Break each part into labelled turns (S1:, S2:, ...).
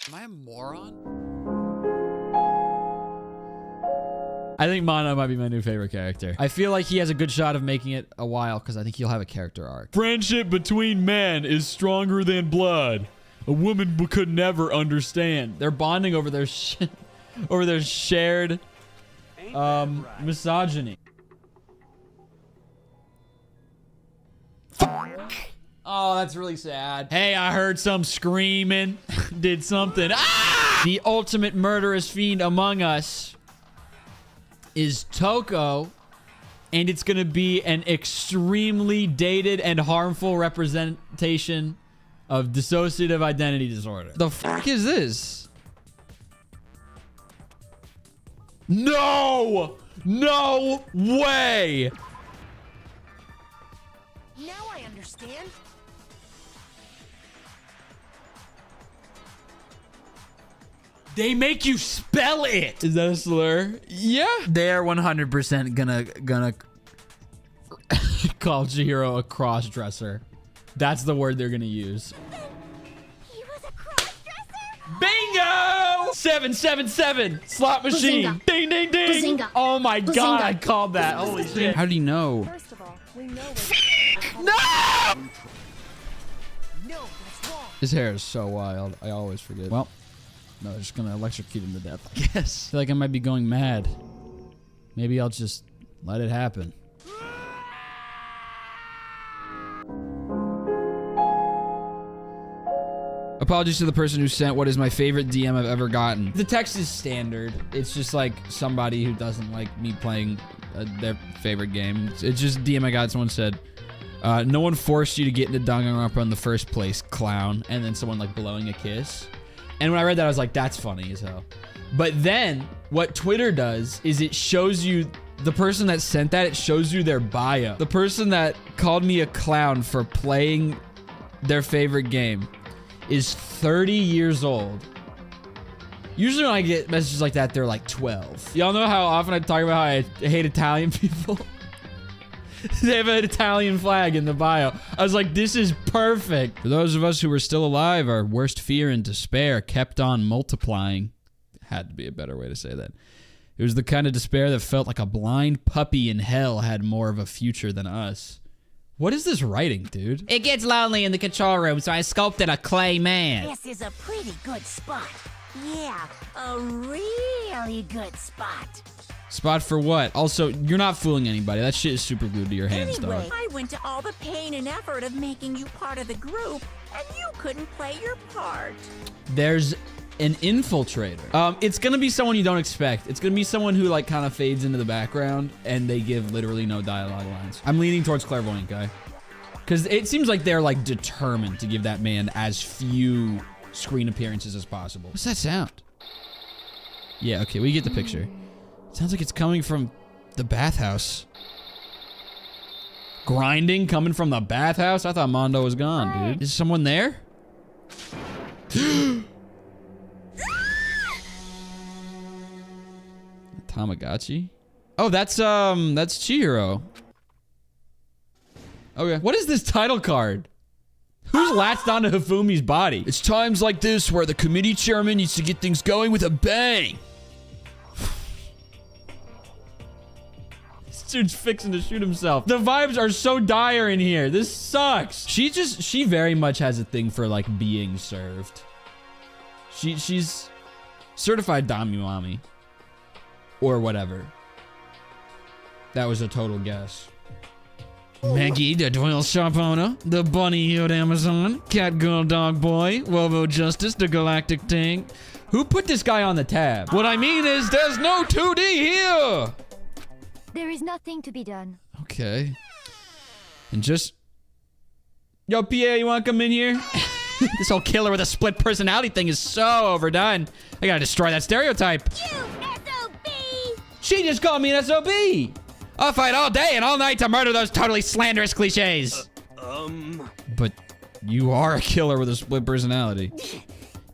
S1: Am I a moron?
S2: I think Mono might be my new favorite character. I feel like he has a good shot of making it a while because I think he'll have a character arc. Friendship between men is stronger than blood. A woman could never understand. They're bonding over their shared misogyny. Oh, that's really sad. Hey, I heard some screaming. Did something. Ah! The ultimate murderous fiend among us is Toko, and it's gonna be an extremely dated and harmful representation of dissociative identity disorder. The fuck is this? No! No way!
S3: Now I understand.
S2: They make you spell it. Is that a slur? Yeah. They're 100% gonna call Chihiro a cross-dresser. That's the word they're gonna use.
S3: He was a cross-dresser?
S2: Bingo! 777 slot machine.
S4: Bazinga.
S2: Ding ding ding.
S4: Bazinga.
S2: Oh my god,
S4: Bazinga.
S2: I called that. Holy shit. How do you know?
S3: First of all, we know
S2: No!
S3: No, that's wrong.
S2: His hair is so wild. I always forget. Well, no, they're just gonna electrocute him to death, I guess. I feel like I might be going mad. Maybe I'll just let it happen. Apologies to the person who sent what is my favorite DM I've ever gotten. The text is standard. It's just like somebody who doesn't like me playing their favorite game. It's just DM I got. Someone said, no one forced you to get into Danganronpa in the first place, clown. And then someone like blowing a kiss. And when I read that, I was like, that's funny as hell. But then what Twitter does is it shows you the person that sent that, it shows you their bio. The person that called me a clown for playing their favorite game is 30 years old. Usually when I get messages like that, they're like 12. Y'all know how often I talk about how I hate Italian people? They have an Italian flag in the bio. I was like, this is perfect. For those of us who were still alive, our worst fear and despair kept on multiplying. Had to be a better way to say that. It was the kind of despair that felt like a blind puppy in hell had more of a future than us. What is this writing, dude? It gets lonely in the control room, so I sculpted a clay man.
S3: This is a pretty good spot. Yeah, a really good spot.
S2: Spot for what? Also, you're not fooling anybody. That shit is super glued to your hands,
S3: Anyway,
S2: dog.
S3: I went to all the pain and effort of making you part of the group, and you couldn't play your part.
S2: There's an infiltrator. It's gonna be someone you don't expect. It's gonna be someone who like kind of fades into the background and they give literally no dialogue lines. I'm leaning towards clairvoyant guy. Because it seems like they're like determined to give that man as few screen appearances as possible. What's that sound? Yeah, okay, we get the picture. Sounds like it's coming from the bathhouse. Grinding coming from the bathhouse? I thought Mondo was gone, dude. Is someone there? Tamagotchi? Oh, that's Chihiro. Okay. What is this title card? Who's latched onto Hifumi's body? It's times like this where the committee chairman needs to get things going with a bang. This dude's fixing to shoot himself. The vibes are so dire in here. This sucks. She very much has a thing for like being served. She's certified Dami-Mami. Or whatever. That was a total guess. Maggie, the Doyle shop owner, the bunny-eared Amazon, cat girl dog boy, Wovo Justice, the galactic tank. Who put this guy on the tab? What I mean is, there's no 2D here!
S4: There is nothing to be done.
S2: Okay. And just... Yo, PA, you wanna come in here? This whole killer with a split personality thing is so overdone. I gotta destroy that stereotype.
S4: You SOB!
S2: She just called me an SOB! I'll fight all day and all night to murder those totally slanderous cliches. But you are a killer with a split personality.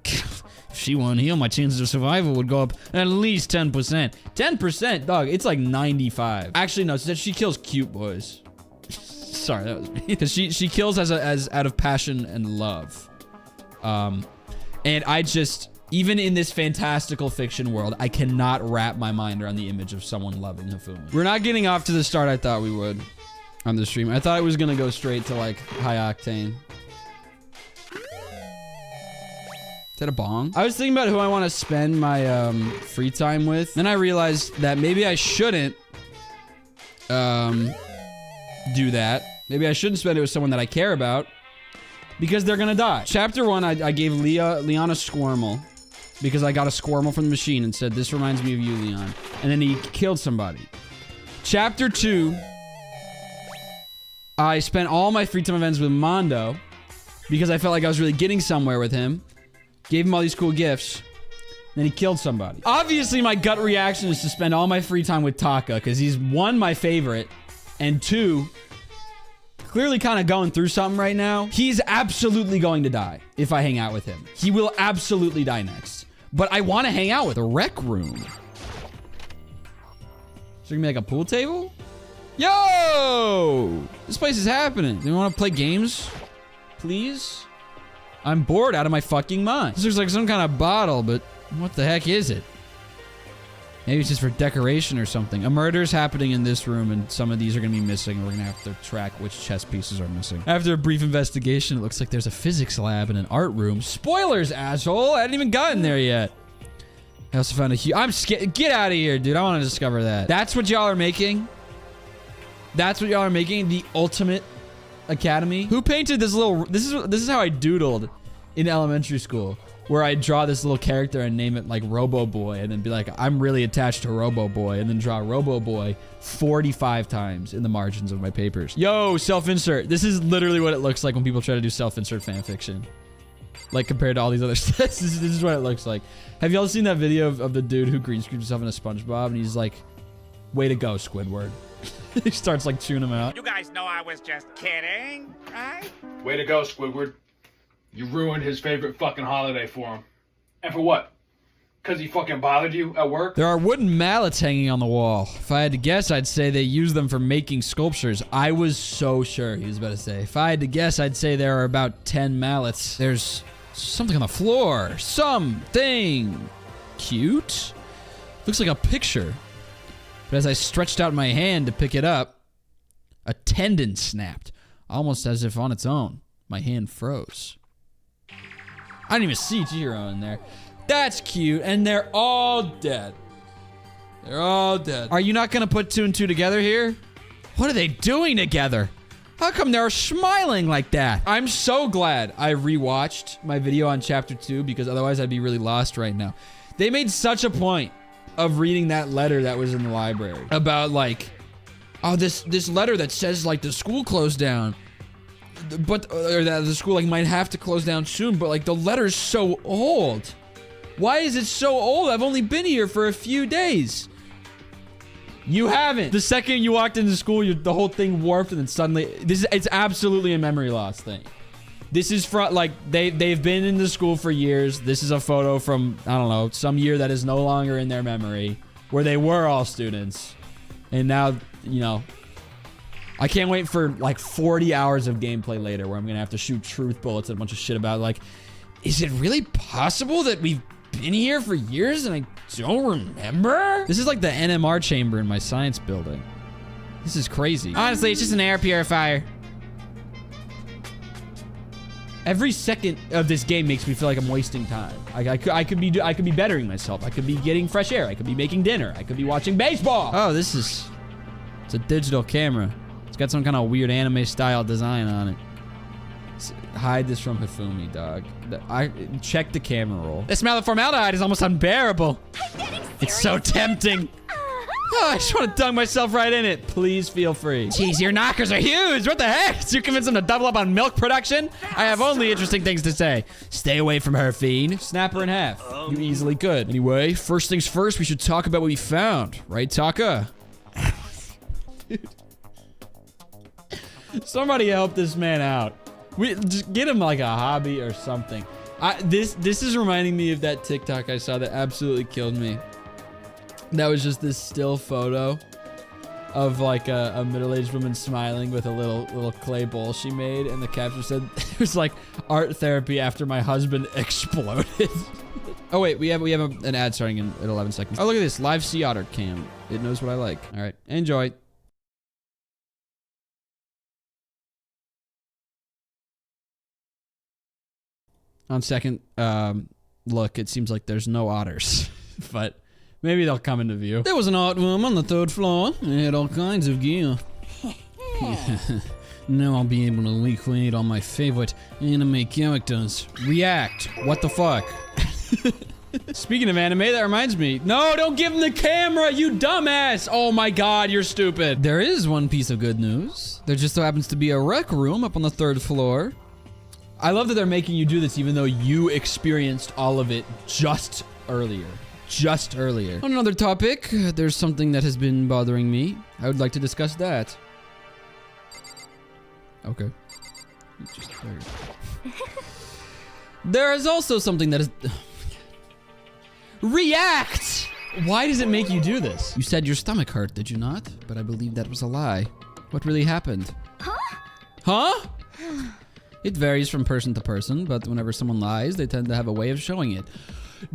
S2: If she won't heal, my chances of survival would go up at least 10%. 10%? Dog, it's like 95. Actually, no, she kills cute boys. Sorry, that was me. Because she kills as out of passion and love. And Even in this fantastical fiction world, I cannot wrap my mind around the image of someone loving Hifumi. We're not getting off to the start I thought we would on the stream. I thought it was gonna go straight to like high octane. Is that a bong? I was thinking about who I want to spend my free time with. Then I realized that maybe I shouldn't do that. Maybe I shouldn't spend it with someone that I care about because they're gonna die. Chapter 1, I gave Leon a Squirmel because I got a Squirmel from the machine and said, this reminds me of you, Leon. And then he killed somebody. Chapter 2, I spent all my free time events with Mondo because I felt like I was really getting somewhere with him. Gave him all these cool gifts. Then he killed somebody. Obviously, my gut reaction is to spend all my free time with Taka because he's 1, my favorite, and 2, clearly kind of going through something right now. He's absolutely going to die if I hang out with him. He will absolutely die next. But I want to hang out with the rec room. Is there gonna be like a pool table? Yo! This place is happening. Do you want to play games? Please? I'm bored out of my fucking mind. This looks like some kind of bottle, but what the heck is it? Maybe it's just for decoration or something. A murder's happening in this room, and some of these are going to be missing. We're going to have to track which chess pieces are missing. After a brief investigation, it looks like there's a physics lab and an art room. Spoilers, asshole! I hadn't even gotten there yet. I also found a huge... I'm scared. Get out of here, dude. I want to discover that. That's what y'all are making? That's what y'all are making? The ultimate academy? Who painted this little... This is how I doodled in elementary school. Where I draw this little character and name it like Robo Boy and then be like, I'm really attached to Robo Boy, and then draw Robo Boy 45 times in the margins of my papers. Yo, self-insert. This is literally what it looks like when people try to do self-insert fanfiction. Like compared to all these other stuff. this is what it looks like. Have y'all seen that video of the dude who green screens himself in a SpongeBob and he's like, way to go, Squidward. He starts like chewing him out.
S1: You guys know I was just kidding, right?
S5: Way to go, Squidward. You ruined his favorite fucking holiday for him. And for what? Because he fucking bothered you at work?
S2: There are wooden mallets hanging on the wall. If I had to guess, I'd say they use them for making sculptures. I was so sure he was about to say. If I had to guess, I'd say there are about 10 mallets. There's something on the floor. Something cute. Looks like a picture. But as I stretched out my hand to pick it up, a tendon snapped, almost as if on its own. My hand froze. I didn't even see Chihiro in there. That's cute, and they're all dead. They're all dead. Are you not gonna put 2 and 2 together here? What are they doing together? How come they're smiling like that? I'm so glad I rewatched my video on chapter 2 because otherwise I'd be really lost right now. They made such a point of reading that letter that was in the library about like, oh, this letter that says like the school closed down. But or that the school like might have to close down soon, but like the letter's so old. Why is it so old? I've only been here for a few days. You haven't. The second you walked into school, the whole thing warped, and then suddenly it's absolutely a memory loss thing. This is from like they've been in the school for years. This is a photo from I don't know some year that is no longer in their memory, where they were all students, and now you know. I can't wait for like 40 hours of gameplay later where I'm gonna have to shoot truth bullets and a bunch of shit about like, is it really possible that we've been here for years and I don't remember? This is like the NMR chamber in my science building. This is crazy. Honestly, it's just an air purifier. Every second of this game makes me feel like I'm wasting time. I could be bettering myself. I could be getting fresh air. I could be making dinner. I could be watching baseball. Oh, it's a digital camera. Got some kind of weird anime style design on it. Hide this from Hifumi, dog. Check the camera roll. The smell of formaldehyde is almost unbearable. It's so tempting. Oh, I just want to dunk myself right in it. Please feel free. Jeez, your knockers are huge. What the heck? Did you convince them to double up on milk production? I have only interesting things to say. Stay away from her, fiend. Snap her in half. You easily could. Anyway, first things first, we should talk about what we found. Right, Taka? Dude. Somebody help this man out. We just get him like a hobby or something. This is reminding me of that TikTok I saw that absolutely killed me. That was just this still photo of like a middle-aged woman smiling with a little clay bowl she made, and the caption said it was like art therapy after my husband exploded. Oh wait, we have an ad starting at 11 seconds. Oh, look at this, live sea otter cam. It knows what I like. All right, enjoy. On second look, it seems like there's no otters, but maybe they'll come into view. There was an art room on the 3rd floor. It had all kinds of gear. Now I'll be able to recreate all my favorite anime characters. React. What the fuck? Speaking of anime, that reminds me. No, don't give him the camera, you dumbass! Oh my god, you're stupid. There is one piece of good news. There just so happens to be a rec room up on the 3rd floor. I love that they're making you do this even though you experienced all of it just earlier. Just earlier. On another topic, there's something that has been bothering me. I would like to discuss that. Okay. There is also something that is... React! Why does it make you do this? You said your stomach hurt, did you not? But I believe that was a lie. What really happened? Huh? It varies from person to person, but whenever someone lies, they tend to have a way of showing it.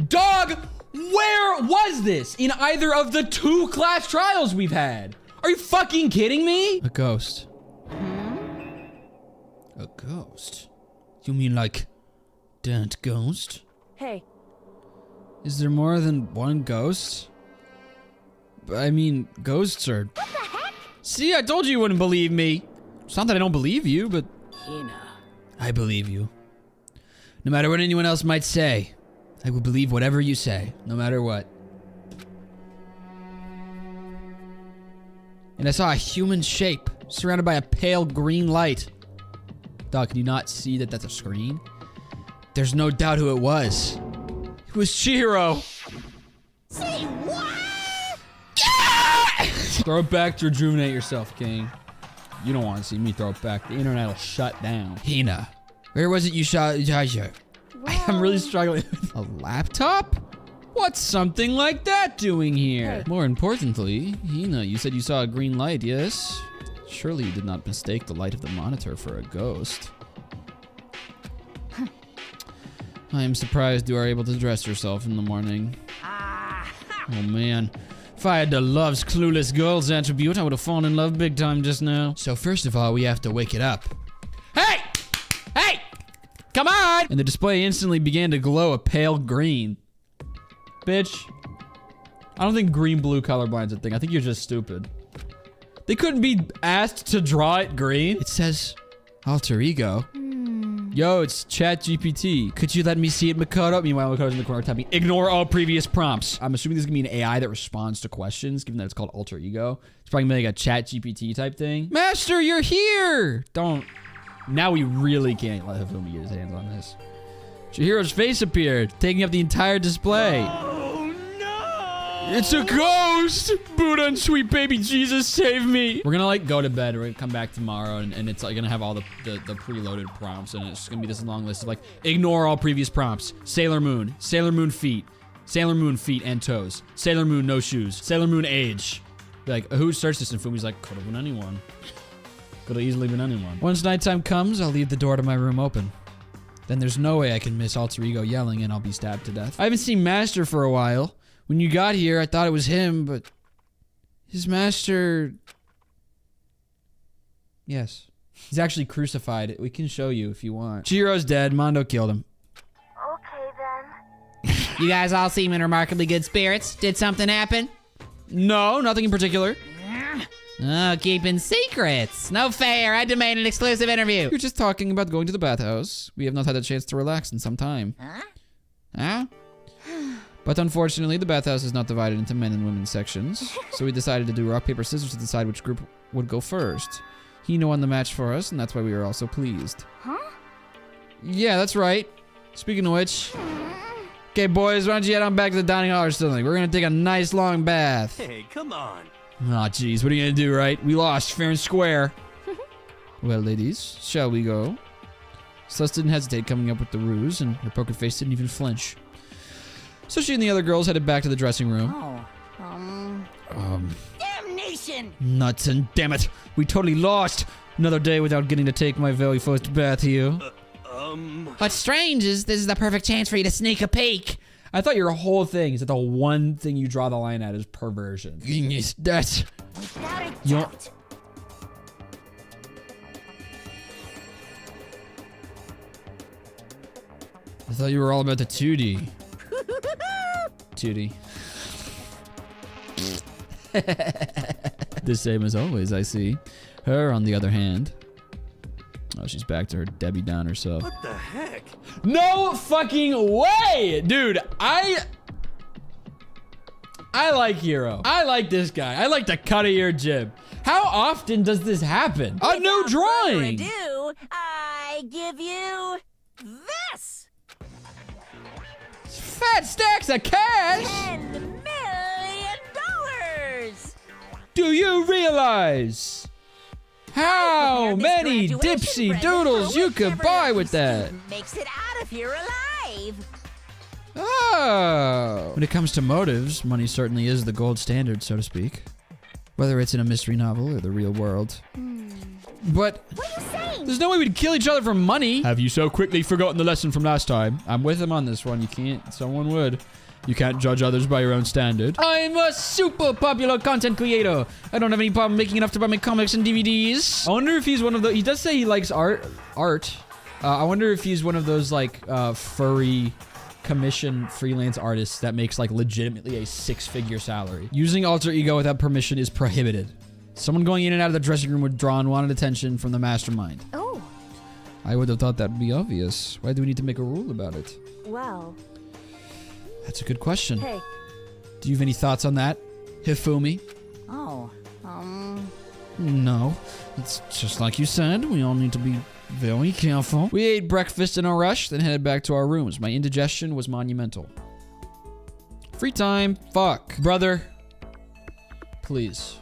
S2: Dog! Where was this? In either of the 2 class trials we've had? Are you fucking kidding me? A ghost. A ghost? You mean like... Dant ghost?
S3: Hey.
S2: Is there more than one ghost? I mean, ghosts are... What the heck? See, I told you you wouldn't believe me. It's not that I don't believe you, but... I believe you. No matter what anyone else might say, I will believe whatever you say, no matter what. And I saw a human shape, surrounded by a pale green light. Dog, can you not see that that's a screen? There's no doubt who it was. It was Chihiro.
S3: Say what?
S2: Throw it back to rejuvenate yourself, King. You don't want to see me throw it back. The internet will shut down. Hina, where was it you shot? I'm really struggling. A laptop? What's something like that doing here? Hey. More importantly, Hina, you said you saw a green light, yes? Surely you did not mistake the light of the monitor for a ghost. I am surprised you are able to dress yourself in the morning. Oh man. If I had the love's clueless girl's attribute, I would have fallen in love big time just now. So first of all, we have to wake it up. Hey! Hey! Come on! And the display instantly began to glow a pale green. Bitch. I don't think green-blue colorblind's a thing. I think you're just stupid. They couldn't be asked to draw it green. It says alter ego. Yo, it's ChatGPT. Could you let me see it, Makoto? Meanwhile, Makoto's in the corner typing, ignore all previous prompts. I'm assuming this is gonna be an AI that responds to questions, given that it's called alter ego. It's probably gonna be like a ChatGPT type thing. Master, you're here! Don't. Now we really can't let Hifumi get his hands on this. Chihiro's face appeared, taking up the entire display. Oh no! It's a ghost! Buddha and sweet baby Jesus, save me! We're gonna like go to bed. We're gonna come back tomorrow and it's like gonna have all the preloaded prompts and it's just gonna be this long list of like, ignore all previous prompts. Sailor Moon feet. Sailor Moon feet and toes. Sailor Moon no shoes. Sailor Moon age. Be like, who searched this? And Fumi's like, could have been anyone. Could have easily been anyone. Once nighttime comes, I'll leave the door to my room open. Then there's no way I can miss alter ego yelling and I'll be stabbed to death. I haven't seen Master for a while. When you got here, I thought it was him, but his master... Yes. He's actually crucified. We can show you if you want. Chihiro's dead. Mondo killed him.
S4: Okay then.
S6: You guys all seem in remarkably good spirits. Did something happen?
S2: No, nothing in particular.
S6: Oh, keeping secrets. No fair. I demand an exclusive interview.
S2: You're just talking about going to the bathhouse. We have not had a chance to relax in some time. Huh? But unfortunately, the bathhouse is not divided into men and women sections. So we decided to do rock, paper, scissors to decide which group would go first. Hina won the match for us, and that's why we were also pleased.
S4: Huh?
S2: Yeah, that's right. Speaking of which... Okay, boys, why don't you head on back to the dining hall or something? We're gonna take a nice long bath.
S7: Hey, come on.
S2: Aw, jeez, what are you gonna do, right? We lost, fair and square. Well, ladies, shall we go? Celeste didn't hesitate coming up with the ruse, and her poker face didn't even flinch. So she and the other girls headed back to the dressing room.
S3: Damnation!
S2: Nuts and damn it, we totally lost. Another day without getting to take my very first bath here.
S6: What's strange is this is the perfect chance for you to sneak a peek.
S2: I thought your whole thing is that the one thing you draw the line at is perversion. That's...
S4: Without a
S2: You
S4: doubt.
S2: I thought you were all about the 2D. 2D. The same as always, I see. Her, on the other hand. Oh, she's back to her Debbie Downer self.
S7: What the heck?
S2: No fucking way! Dude, I like Hero. I like this guy. I like the cut of your jib. How often does this happen? A new
S3: Without further
S2: drawing!
S3: ado, I give you this.
S2: Fat stacks of cash!
S3: $10 million.
S2: Do you realize how
S3: Prepared this
S2: many
S3: graduation
S2: dipsy
S3: present
S2: doodles
S3: for
S2: you could
S3: whichever
S2: buy
S3: lucky
S2: with that?
S3: student makes it out of here alive.
S2: Oh. When it comes to motives, money certainly is the gold standard, so to speak. Whether it's in a mystery novel or the real world. But
S4: What are you saying?
S2: there's no way we'd kill each other for money. Have you so quickly forgotten the lesson from last time? I'm with him on this one. You can't. Someone would. You can't judge others by your own standard. I'm a super popular content creator. I don't have any problem making enough to buy my comics and DVDs. I wonder if he's one of the... He does say he likes art. I wonder if he's one of those, like, furry commission freelance artists that makes, like, legitimately a 6-figure salary. Using alter ego without permission is prohibited. Someone going in and out of the dressing room would draw unwanted attention from the mastermind.
S4: Oh,
S2: I would have thought that would be obvious. Why do we need to make a rule about it?
S8: Well,
S2: That's a good question.
S8: hey.
S2: Do you have any thoughts on that, Hifumi?
S3: Oh,
S2: No. It's just like you said. We all need to be very careful. We ate breakfast in a rush, then headed back to our rooms. My indigestion was monumental. Free time. Fuck. Brother. Please.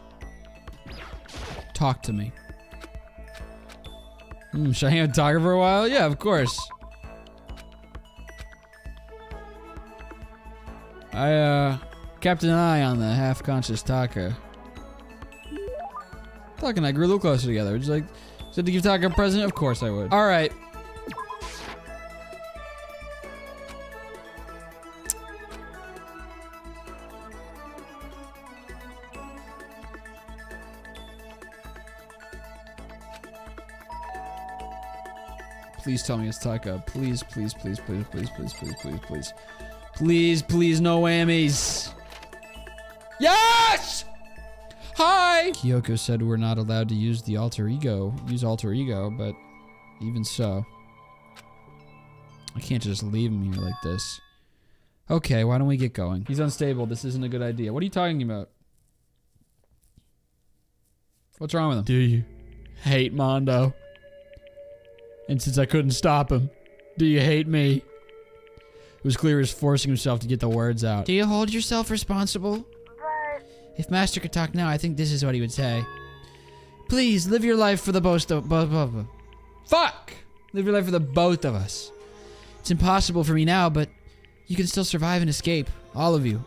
S2: Talk to me. Should I hang out and talk for a while? Yeah, of course. I kept an eye on the half-conscious Taka. Taka and I grew a little closer together. Just like, said to give Taka a present? Of course I would. All right. Please tell me it's Taka. Please, please, please, please, please, please, please, please, please. Please, please, no whammies. Yes! Hi! Kyoko said we're not allowed to use the alter ego, but even so. I can't just leave him here like this. Okay, why don't we get going? He's unstable. This isn't a good idea. What are you talking about? What's wrong with him? Do you hate Mondo? And since I couldn't stop him, do you hate me? It was clear he was forcing himself to get the words out. Do you hold yourself responsible? If Master could talk now, I think this is what he would say. Please, live your life for the both of Fuck! Live your life for the both of us. It's impossible for me now, but you can still survive and escape. All of you.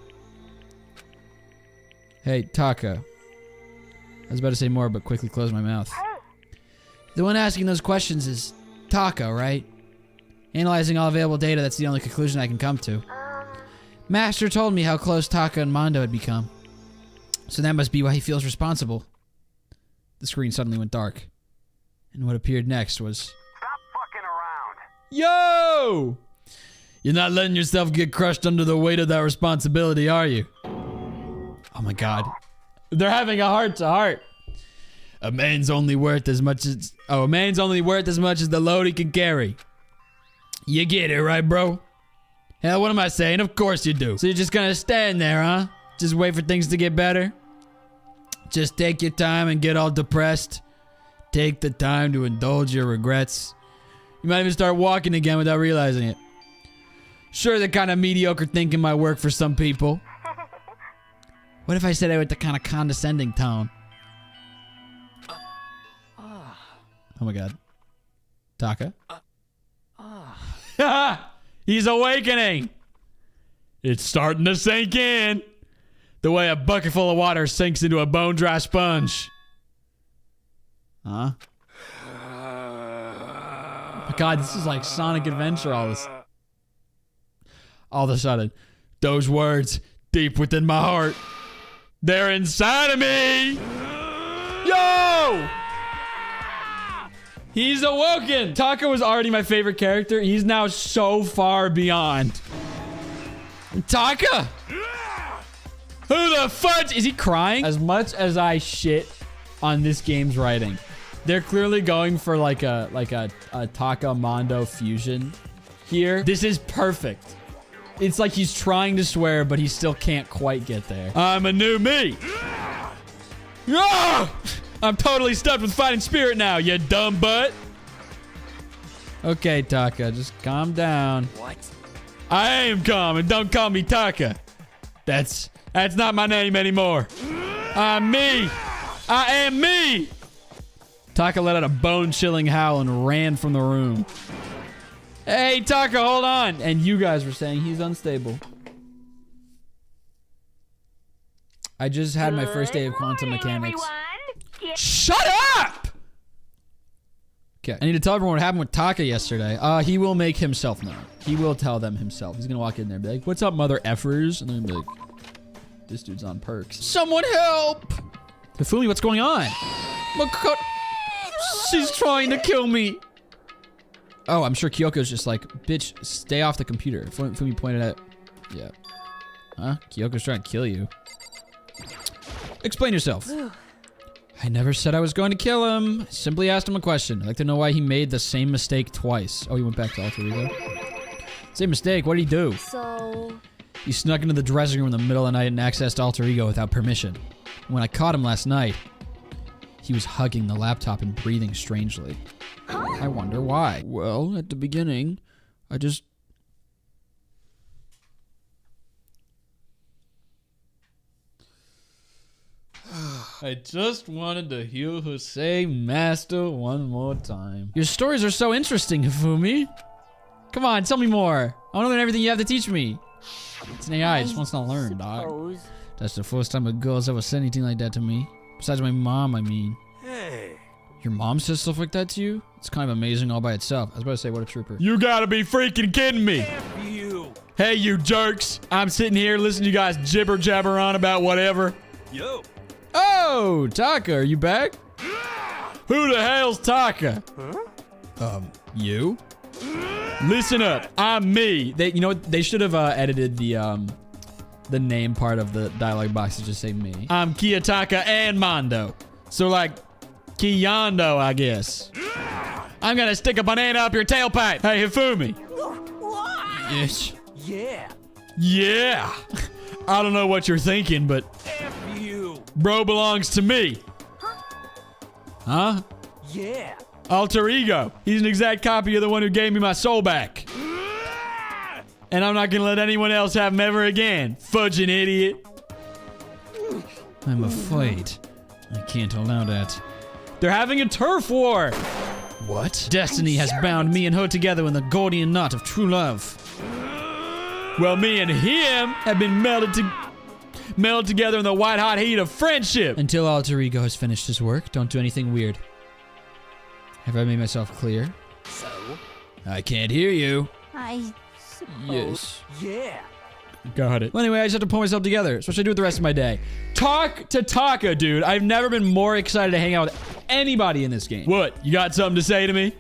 S2: Hey, Taka. I was about to say more, but quickly closed my mouth. The one asking those questions is Taka, right? Analyzing all available data, that's the only conclusion I can come to. Master told me how close Taka and Mondo had become. So that must be why he feels responsible. The screen suddenly went dark. And what appeared next was...
S7: Stop fucking around.
S2: Yo! You're not letting yourself get crushed under the weight of that responsibility, are you? Oh my god. They're having a heart-to-heart. A man's only worth as much as the load he can carry. You get it, right, bro? Hell, what am I saying? Of course you do. So you're just gonna stand there, huh? Just wait for things to get better? Just take your time and get all depressed. Take the time to indulge your regrets. You might even start walking again without realizing it. Sure, the kind of mediocre thinking might work for some people. What if I said it with the kind of condescending tone? Oh my god. Taka? He's awakening! It's starting to sink in. The way a bucket full of water sinks into a bone-dry sponge. Huh? Oh my god, this is like Sonic Adventure all of a sudden. Those words, deep within my heart, they're inside of me. Yo! He's awoken. Taka was already my favorite character. He's now so far beyond. Taka? Who the fudge? Is he crying? As much as I shit on this game's writing, they're clearly going for like a Taka Mondo fusion here. This is perfect. It's like he's trying to swear, but he still can't quite get there. I'm a new me. Ah! I'm totally stuffed with fighting spirit now, you dumb butt. Okay, Taka, just calm down.
S7: What?
S2: I am calm, and don't call me Taka. That's not my name anymore. I'm me. I am me. Taka let out a bone-chilling howl and ran from the room. Hey, Taka, hold on. And you guys were saying he's unstable. I just had my first day of quantum mechanics. Shut up! Okay, I need to tell everyone what happened with Taka yesterday. He will make himself known. He will tell them himself. He's gonna walk in there and be like, what's up, mother effers? And then be like, this dude's on perks. Someone help! Hifumi, what's going on? She's trying to kill me. Oh, I'm sure Kyoko's just like, bitch, stay off the computer. Fumi pointed out. Yeah. Huh? Kyoko's trying to kill you. Explain yourself. I never said I was going to kill him. I simply asked him a question. I'd like to know why he made the same mistake twice. Oh, he went back to Alter Ego. Same mistake. What did he do?
S4: So...
S2: He snuck into the dressing room in the middle of the night and accessed Alter Ego without permission. When I caught him last night, he was hugging the laptop and breathing strangely. I wonder why. Well, at the beginning, I just... I just wanted to hear her say master one more time. Your stories are so interesting, Hifumi. Come on, tell me more. I want to learn everything you have to teach me. It's an AI, just wants to learn, dog. That's the first time a girl's ever said anything like that to me. Besides my mom, I mean.
S7: Hey.
S2: Your mom says stuff like that to you? It's kind of amazing all by itself. I was about to say, what a trooper. You gotta be freaking kidding me.
S7: F you.
S2: Hey, you jerks. I'm sitting here listening to you guys jibber jabber on about whatever.
S7: Yo.
S2: Oh, Taka, are you back? Who the hell's Taka?
S7: Huh?
S2: You? Listen up. I'm me. You know what? They should have edited the name part of the dialogue box to just say me. I'm Kiyotaka and Mondo. So like, Kiyondo, I guess. I'm gonna stick a banana up your tailpipe. Hey, Hifumi. Yes.
S7: Yeah.
S2: Yeah. I don't know what you're thinking, but
S7: F you.
S2: bro belongs to me. Huh?
S7: Yeah.
S2: Alter Ego. He's an exact copy of the one who gave me my soul back. And I'm not gonna let anyone else have him ever again. Fudging idiot. I'm afraid I can't allow that. They're having a turf war. What? Destiny has bound me and her together in the Gordian knot of true love. Well, me and him have been melded together in the white hot heat of friendship. Until Alter Ego has finished his work, don't do anything weird. Have I made myself clear?
S7: So?
S2: I can't hear you.
S3: I suppose.
S2: Yes.
S7: Yeah.
S2: Got it. Well, anyway, I just have to pull myself together. So what should I do with the rest of my day? Talk to Taka, dude. I've never been more excited to hang out with anybody in this game. What? You got something to say to me?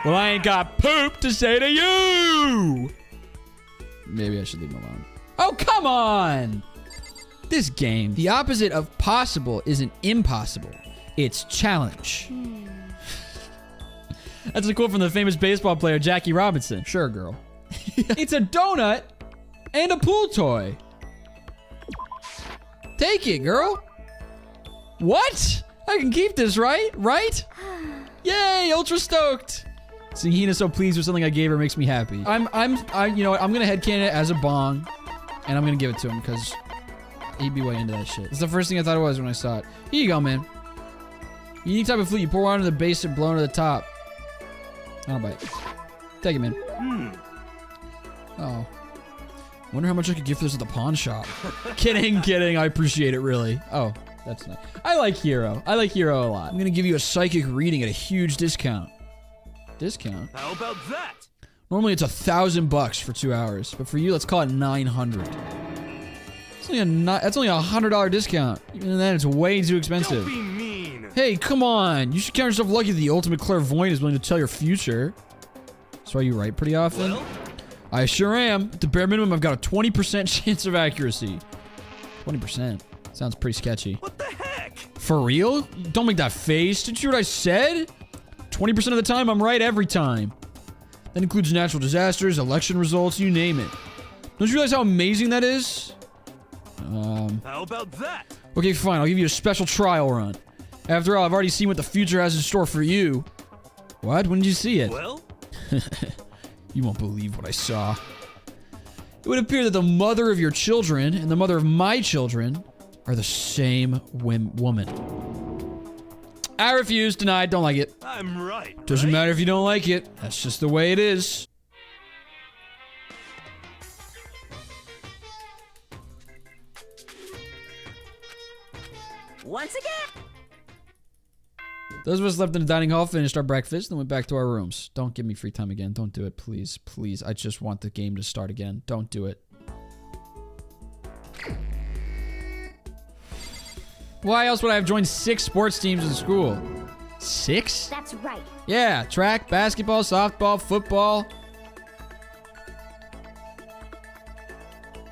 S2: Well, I ain't got poop to say to you. Maybe I should leave him alone. Oh, come on. This game, the opposite of possible isn't impossible. It's challenge. That's a quote from the famous baseball player Jackie Robinson. Sure, girl. It's a donut and a pool toy. Take it, girl. What? I can keep this, right? Right? Yay, ultra stoked. Seeing Hina so pleased with something I gave her makes me happy. You know what? I'm gonna headcanon it as a bong, and I'm gonna give it to him because he'd be way into that shit. It's the first thing I thought it was when I saw it. Here you go, man. Unique type of flute. You pour water into the base and blow into the top. I'll bite. Take it, man. Oh. Wonder how much I could give this at the pawn shop. Kidding. I appreciate it, really. Oh, that's nice. I like Hero. I like Hero a lot. I'm gonna give you a psychic reading at a huge discount. Discount?
S7: How about that?
S2: Normally it's $1,000 for 2 hours, but for you, let's call it 900. That's only a $100 discount. Even then, it's way too expensive.
S7: Don't be mean.
S2: Hey, come on. You should count yourself lucky that the ultimate clairvoyant is willing to tell your future. That's why you write pretty often.
S7: Well?
S2: I sure am. At the bare minimum, I've got a 20% chance of accuracy. 20%. Sounds pretty sketchy.
S7: What the heck?
S2: For real? Don't make that face. Did you hear what I said? 20% of the time, I'm right every time. That includes natural disasters, election results, you name it. Don't you realize how amazing that is?
S7: How about that?
S2: Okay, fine. I'll give you a special trial run. After all, I've already seen what the future has in store for you. What? When did you see it?
S7: Well?
S2: You won't believe what I saw. It would appear that the mother of your children and the mother of my children are the same woman. I refuse. Denied. Don't like it.
S7: I'm right.
S2: Doesn't
S7: right?
S2: matter if you don't like it. That's just the way it is.
S3: Once again.
S2: Those of us left in the dining hall finished our breakfast and went back to our rooms. Don't give me free time again. Don't do it, please. Please. I just want the game to start again. Don't do it. Why else would I have joined 6 sports teams in school? 6?
S4: That's right.
S2: Yeah, track, basketball, softball, football.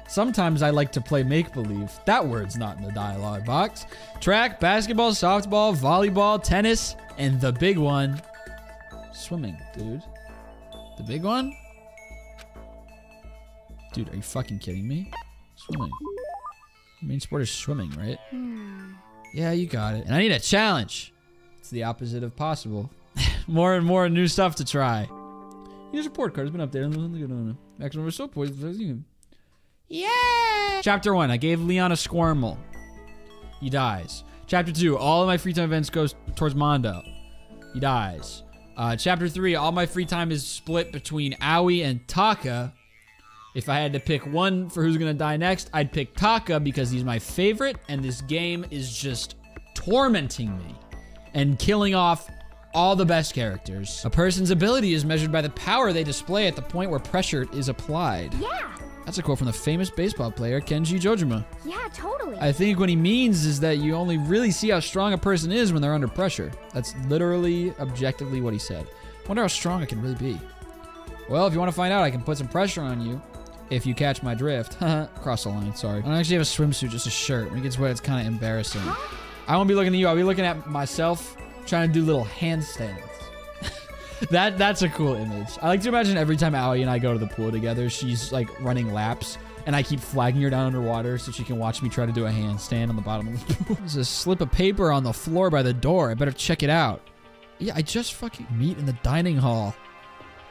S2: Sometimes I like to play make-believe. That word's not in the dialogue box. Track, basketball, softball, volleyball, tennis, and the big one, swimming, dude. The big one? Dude, are you fucking kidding me? Swimming. The main sport is swimming, right? Yeah, you got it. And I need a challenge. It's the opposite of possible. More and more new stuff to try. Here's a report card. It's been updated. Maximum soap poison. Yeah! Chapter 1. I gave Leon a Squirmel. He dies. Chapter 2. All of my free time events goes towards Mondo. He dies. Chapter 3. All my free time is split between Aoi and Taka. If I had to pick one for who's gonna die next, I'd pick Taka because he's my favorite, and this game is just tormenting me and killing off all the best characters. A person's ability is measured by the power they display at the point where pressure is applied.
S4: Yeah.
S2: That's a quote from the famous baseball player Kenji Jojima.
S4: Yeah, totally.
S2: I think what he means is that you only really see how strong a person is when they're under pressure. That's literally, objectively what he said. Wonder how strong I can really be. Well, if you want to find out, I can put some pressure on you. If you catch my drift. Cross the line, sorry. I don't actually have a swimsuit, just a shirt. When it gets wet, it's kind of embarrassing. I won't be looking at you. I'll be looking at myself trying to do little handstands. That's a cool image. I like to imagine every time Aoi and I go to the pool together, she's like running laps, and I keep flagging her down underwater so she can watch me try to do a handstand on the bottom of the pool. There's a slip of paper on the floor by the door. I better check it out. Yeah, I just fucking meet in the dining hall.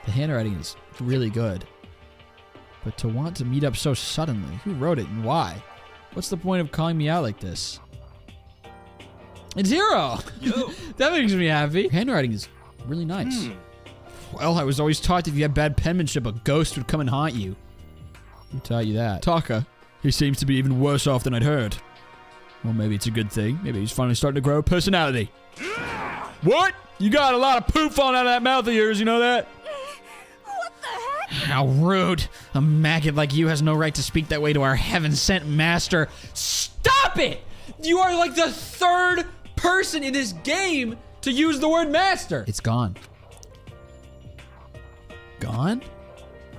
S2: The handwriting is really good. But to want to meet up so suddenly, who wrote it and why? What's the point of calling me out like this? It's Hero!
S7: Yo.
S2: That makes me happy. Your handwriting is really nice. Well, I was always taught that if you had bad penmanship, a ghost would come and haunt you. Who taught you that? Taka. He seems to be even worse off than I'd heard. Well, maybe it's a good thing. Maybe he's finally starting to grow a personality. What? You got a lot of poop falling out of that mouth of yours, you know that?
S3: What the heck?
S2: How rude. A maggot like you has no right to speak that way to our heaven-sent master. Stop it! You are like the 3rd person in this game to use the word master. It's gone. Gone?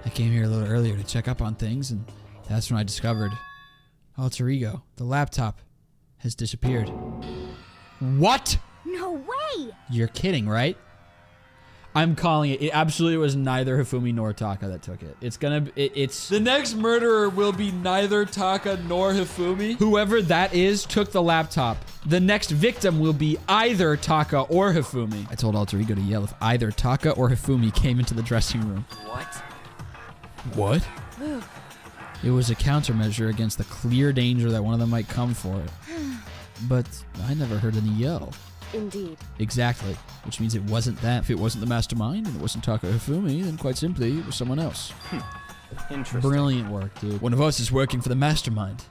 S2: I came here a little earlier to check up on things, and that's when I discovered Alter Ego, the laptop, has disappeared. What?
S4: No way.
S2: You're kidding, right? I'm calling it. It absolutely was neither Hifumi nor Taka that took it. It's the next murderer will be neither Taka nor Hifumi. Whoever that is took the laptop. The next victim will be either Taka or Hifumi. I told Alter Ego to yell if either Taka or Hifumi came into the dressing room. What? It was a countermeasure against the clear danger that one of them might come for it. But I never heard any yell.
S4: Indeed.
S2: Exactly. Which means it wasn't that. If it wasn't the mastermind and it wasn't Taka Hifumi, then quite simply it was someone else.
S7: Interesting.
S2: Brilliant work, dude. One of us is working for the mastermind.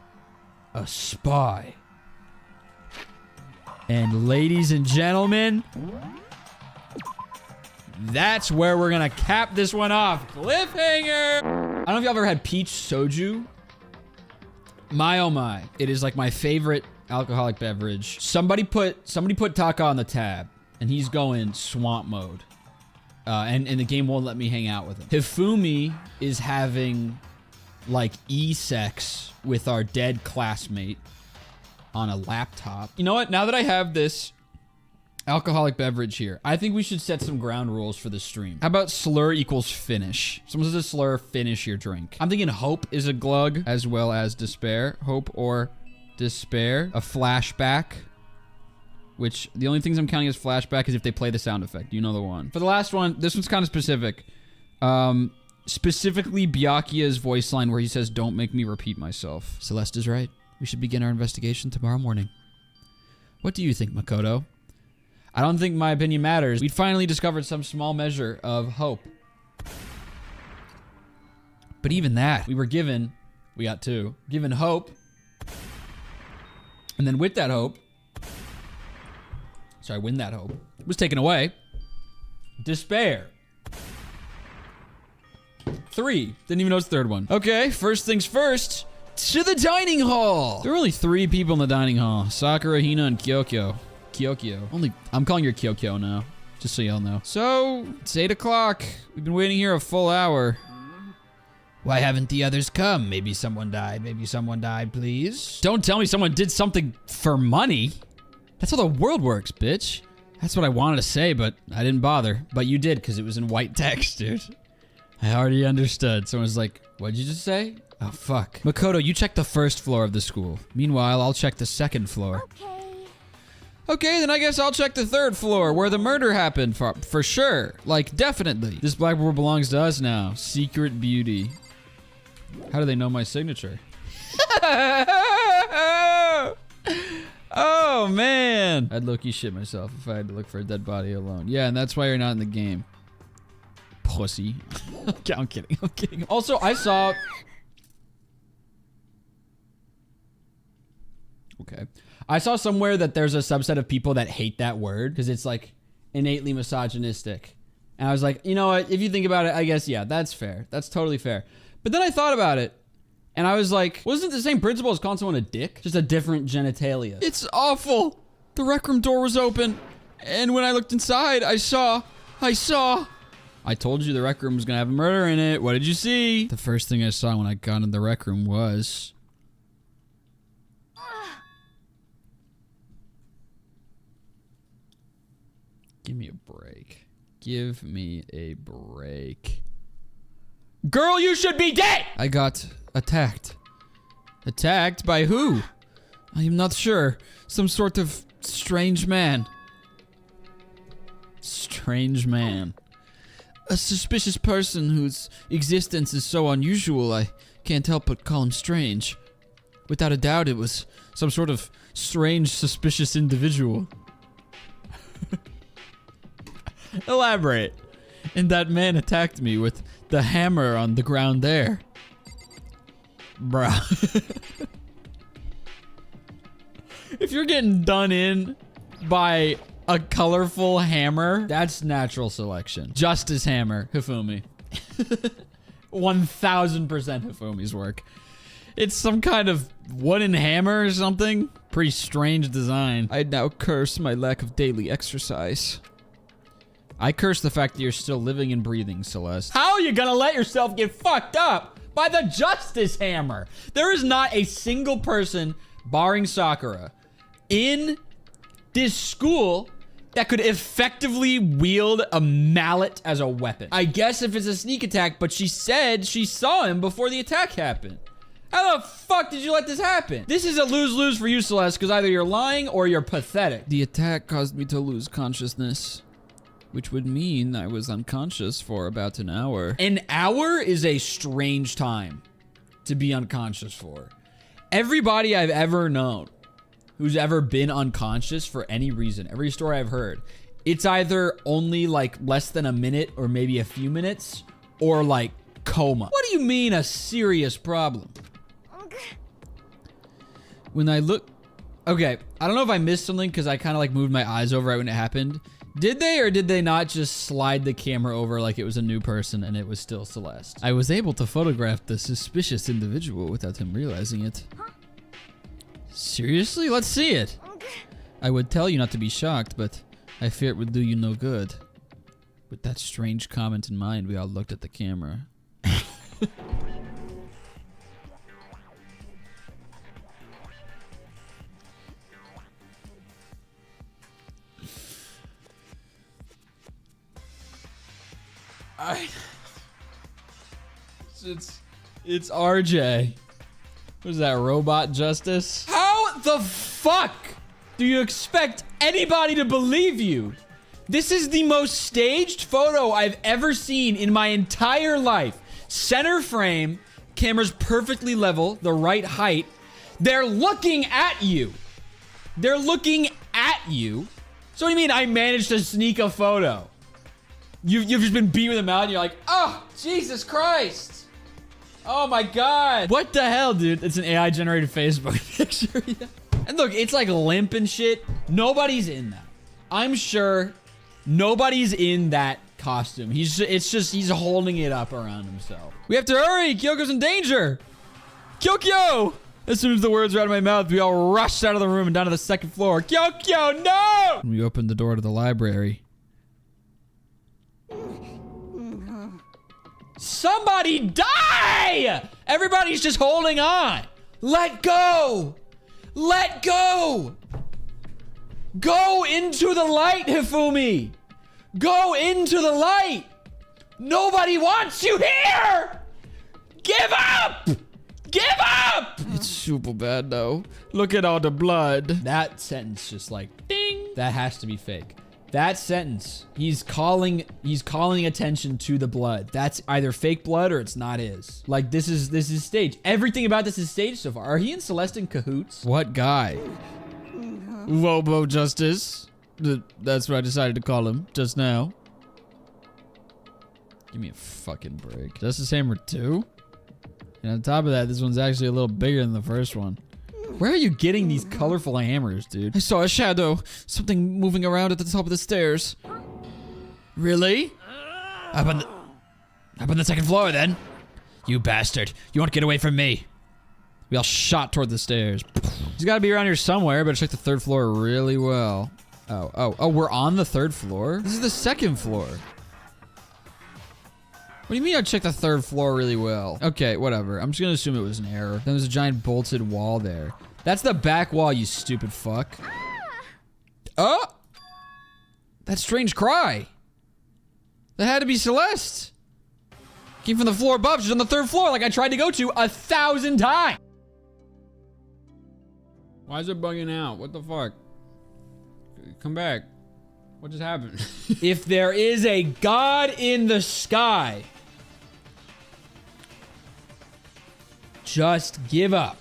S2: A spy. And ladies and gentlemen, that's where we're gonna cap this one off. Cliffhanger. I don't know if y'all ever had peach soju. My oh my, it is like my favorite alcoholic beverage. Somebody put Taka on the tab, and he's going swamp mode. And the game won't let me hang out with him. Hifumi is having like e-sex with our dead classmate on a laptop. You know what? Now that I have this alcoholic beverage here, I think we should set some ground rules for the stream. How about slur equals finish? Someone says a slur, finish your drink. I'm thinking hope is a glug as well as despair. Hope or despair. A flashback, which the only things I'm counting as flashback is if they play the sound effect. You know the one. For the last one, this one's kind of specific. Specifically Byakuya's voice line where he says, "Don't make me repeat myself." Celeste is right. We should begin our investigation tomorrow morning. What do you think, Makoto? I don't think my opinion matters. We'd finally discovered some small measure of hope. But even that, we got two. Given hope. And then with that hope, when that hope was taken away, despair. 3. Didn't even notice the third one. Okay, first things first, to the dining hall. There are only 3 people in the dining hall. Sakura, Hina, and Kyokyo. I'm calling her Kyokyo now, just so y'all know. So, it's 8 o'clock. We've been waiting here a full hour. Why haven't the others come? Maybe someone died. Please. Don't tell me someone did something for money. That's how the world works, bitch. That's what I wanted to say, but I didn't bother. But you did, because it was in white text, dude. I already understood. Someone's like, what'd you just say? Oh, fuck. Makoto, you check the first floor of the school. Meanwhile, I'll check the second floor. Okay, then I guess I'll check the third floor where the murder happened for sure. Like, definitely. This blackboard belongs to us now. Secret beauty. How do they know my signature? Oh, man. I'd low-key shit myself if I had to look for a dead body alone. Yeah, and that's why you're not in the game. Pussy. Okay, I'm kidding. Also, I saw... Okay. I saw somewhere that there's a subset of people that hate that word because it's like innately misogynistic. And I was like, you know what? If you think about it, I guess, yeah, that's fair. That's totally fair. But then I thought about it and I was like, wasn't it the same principle as calling someone a dick? Just a different genitalia. It's awful. The rec room door was open. And when I looked inside, I saw. I told you the rec room was gonna have a murder in it. What did you see? The first thing I saw when I got in the rec room was... Give me a break. Give me a break. Girl, you should be dead! I got attacked. Attacked by who? I am not sure. Some sort of strange man. Strange man. A suspicious person whose existence is so unusual, I can't help but call him strange. Without a doubt, it was some sort of strange, suspicious individual. Elaborate. And that man attacked me with the hammer on the ground there. Bruh. If you're getting done in by a colorful hammer, that's natural selection. Justice hammer, Hifumi. 1000% Hifumi's work. It's some kind of wooden hammer or something. Pretty strange design. I now curse my lack of daily exercise. I curse the fact that you're still living and breathing, Celeste. How are you gonna let yourself get fucked up by the justice hammer? There is not a single person, barring Sakura, in this school that could effectively wield a mallet as a weapon. I guess if it's a sneak attack, but she said she saw him before the attack happened. How the fuck did you let this happen? This is a lose-lose for you, Celeste, because either you're lying or you're pathetic. The attack caused me to lose consciousness, which would mean I was unconscious for about an hour. An hour is a strange time to be unconscious for. Everybody I've ever known who's ever been unconscious for any reason, every story I've heard, it's either only like less than a minute or maybe a few minutes or like coma. What do you mean a serious problem? When I look Okay, I don't know if I missed something because I kind of like moved my eyes over right when it happened. Did they or did they not just slide the camera over like it was a new person and it was still Celeste? I was able to photograph the suspicious individual without him realizing it. Seriously? Let's see it. I would tell you not to be shocked, but I fear it would do you no good. With that strange comment in mind, we all looked at the camera. It's RJ. What is that, Robot Justice? How the fuck do you expect anybody to believe you? This is the most staged photo I've ever seen in my entire life. Center frame, camera's perfectly level, the right height. They're looking at you. They're looking at you. So what do you mean I managed to sneak a photo? You've just been beaming them out and you're like, oh, Jesus Christ. Oh my God. What the hell, dude? It's an AI generated Facebook picture. Yeah. And look, it's like limp and shit. Nobody's in that. I'm sure nobody's in that costume. He's holding it up around himself. We have to hurry. Kyoko's in danger. Kyokyo. As soon as the words were out of my mouth, we all rushed out of the room and down to the second floor. Kyokyo, no! When we opened the door to the library, somebody die! Everybody's just holding on. Let go. Let go. Go into the light, Hifumi. Go into the light. Nobody wants you here. Give up. Give up. It's super bad though. Look at all the blood. That sentence just like ding. That has to be fake. That sentence, he's calling attention to the blood. That's either fake blood or it's not his. Like this is staged. Everything about this is staged so far. Are he and Celeste in cahoots? What guy? Robo Justice. That's what I decided to call him just now. Give me a fucking break. Justice Hammer 2? And on top of that, this one's actually a little bigger than the first one. Where are you getting these colorful hammers, dude? I saw a shadow. Something moving around at the top of the stairs. Really? Up on the second floor, then. You bastard. You won't get away from me. We all shot toward the stairs. He's got to be around here somewhere. Better check the third floor really well. Oh, we're on the third floor? This is the second floor. What do you mean I checked the third floor really well? Okay, whatever. I'm just gonna assume it was an error. There was a giant bolted wall there. That's the back wall, you stupid fuck. Oh! That strange cry. That had to be Celeste. Came from the floor above. She's on the third floor like I tried to go to 1,000 times. Why is it bugging out? What the fuck? Come back. What just happened? If there is a God in the sky, just give up.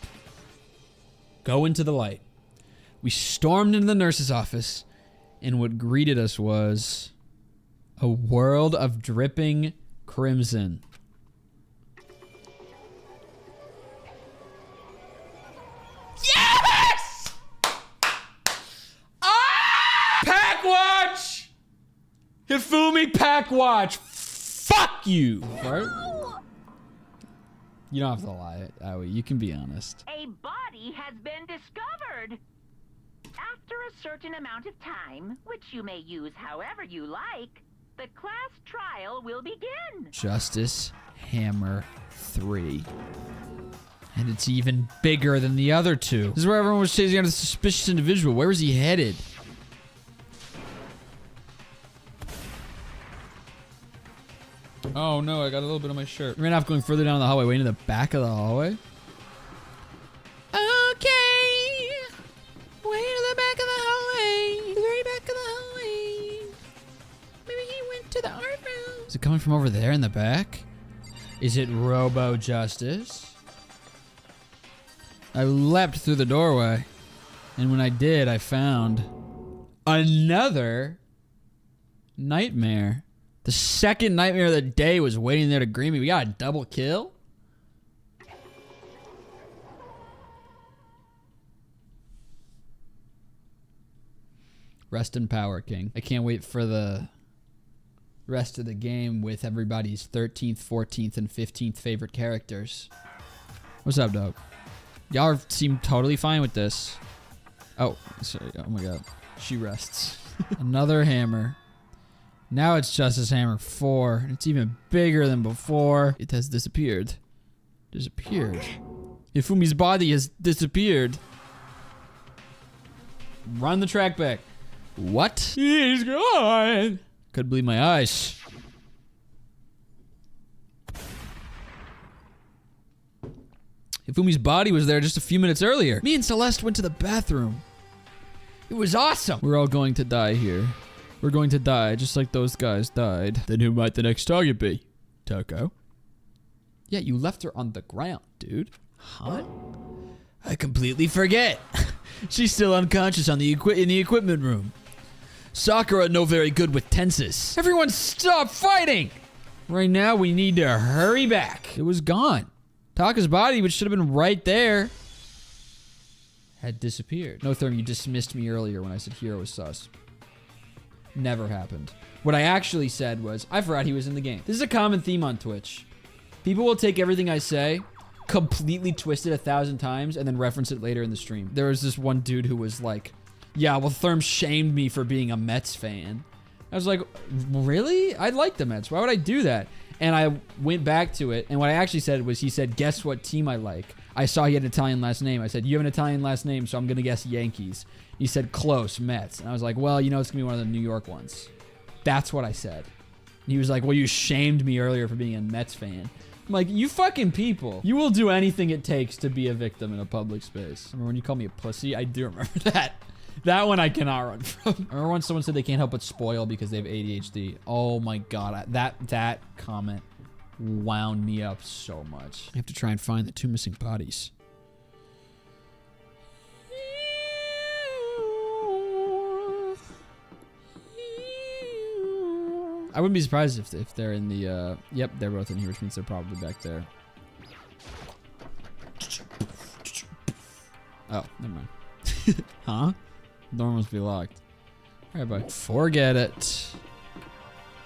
S2: Go into the light. We stormed into the nurse's office, and what greeted us was a world of dripping crimson. Yes! Pack watch! Hifumi pack watch! Fuck you! Right? You don't have to lie, Aoi. You can be honest.
S8: A body has been discovered. After a certain amount of time, which you may use however you like, the class trial will begin.
S2: Justice Hammer 3. And it's even bigger than the other two. This is where everyone was chasing after the suspicious individual. Where was he headed? Oh no, I got a little bit on my shirt. Ran off going further down the hallway, way into the back of the hallway. Okay. Way to the back of the hallway. The very back of the hallway. Maybe he went to the art room. Is it coming from over there in the back? Is it Robo Justice? I leapt through the doorway. And when I did, I found another nightmare. The second nightmare of the day was waiting there to greet me. We got a double kill? Rest in power, King. I can't wait for the rest of the game with everybody's 13th, 14th, and 15th favorite characters. What's up, dog? Y'all seem totally fine with this. Oh, sorry. Oh my god. She rests. Another hammer. Now it's Justice Hammer 4. It's even bigger than before. It has disappeared. Disappeared. Ifumi's body has disappeared. Run the track back. What? He's gone. Couldn't believe my eyes. Ifumi's body was there just a few minutes earlier. Me and Celeste went to the bathroom. It was awesome. We're all going to die here. We're going to die just like those guys died. Then who might the next target be? Toko? Yeah, you left her on the ground, dude. Huh? I completely forget. She's still unconscious on in the equipment room. Sakura no very good with tenses. Everyone stop fighting! Right now we need to hurry back. It was gone. Taka's body, which should have been right there, had disappeared. No, Therm, you dismissed me earlier when I said Hero was sus. Never happened. What I actually said was, I forgot he was in the game. This is a common theme on Twitch. People will take everything I say, completely twist it 1,000 times, and then reference it later in the stream. There was this one dude who was like, yeah, well, Therm shamed me for being a Mets fan. I was like, really? I like the Mets. Why would I do that? And I went back to it, and what I actually said was, he said, guess what team I like? I saw he had an Italian last name. I said, you have an Italian last name, so I'm going to guess Yankees. He said, close, Mets. And I was like, well, you know, it's going to be one of the New York ones. That's what I said. And he was like, well, you shamed me earlier for being a Mets fan. I'm like, you fucking people. You will do anything it takes to be a victim in a public space. Remember when you called me a pussy? I do remember that. That one I cannot run from. I remember when someone said they can't help but spoil because they have ADHD. Oh my god, that comment wound me up so much. I have to try and find the 2 missing bodies. I wouldn't be surprised if they're in the, yep, they're both in here, which means they're probably back there. Oh, never mind. Huh? The door must be locked. Alright, bye. Forget it.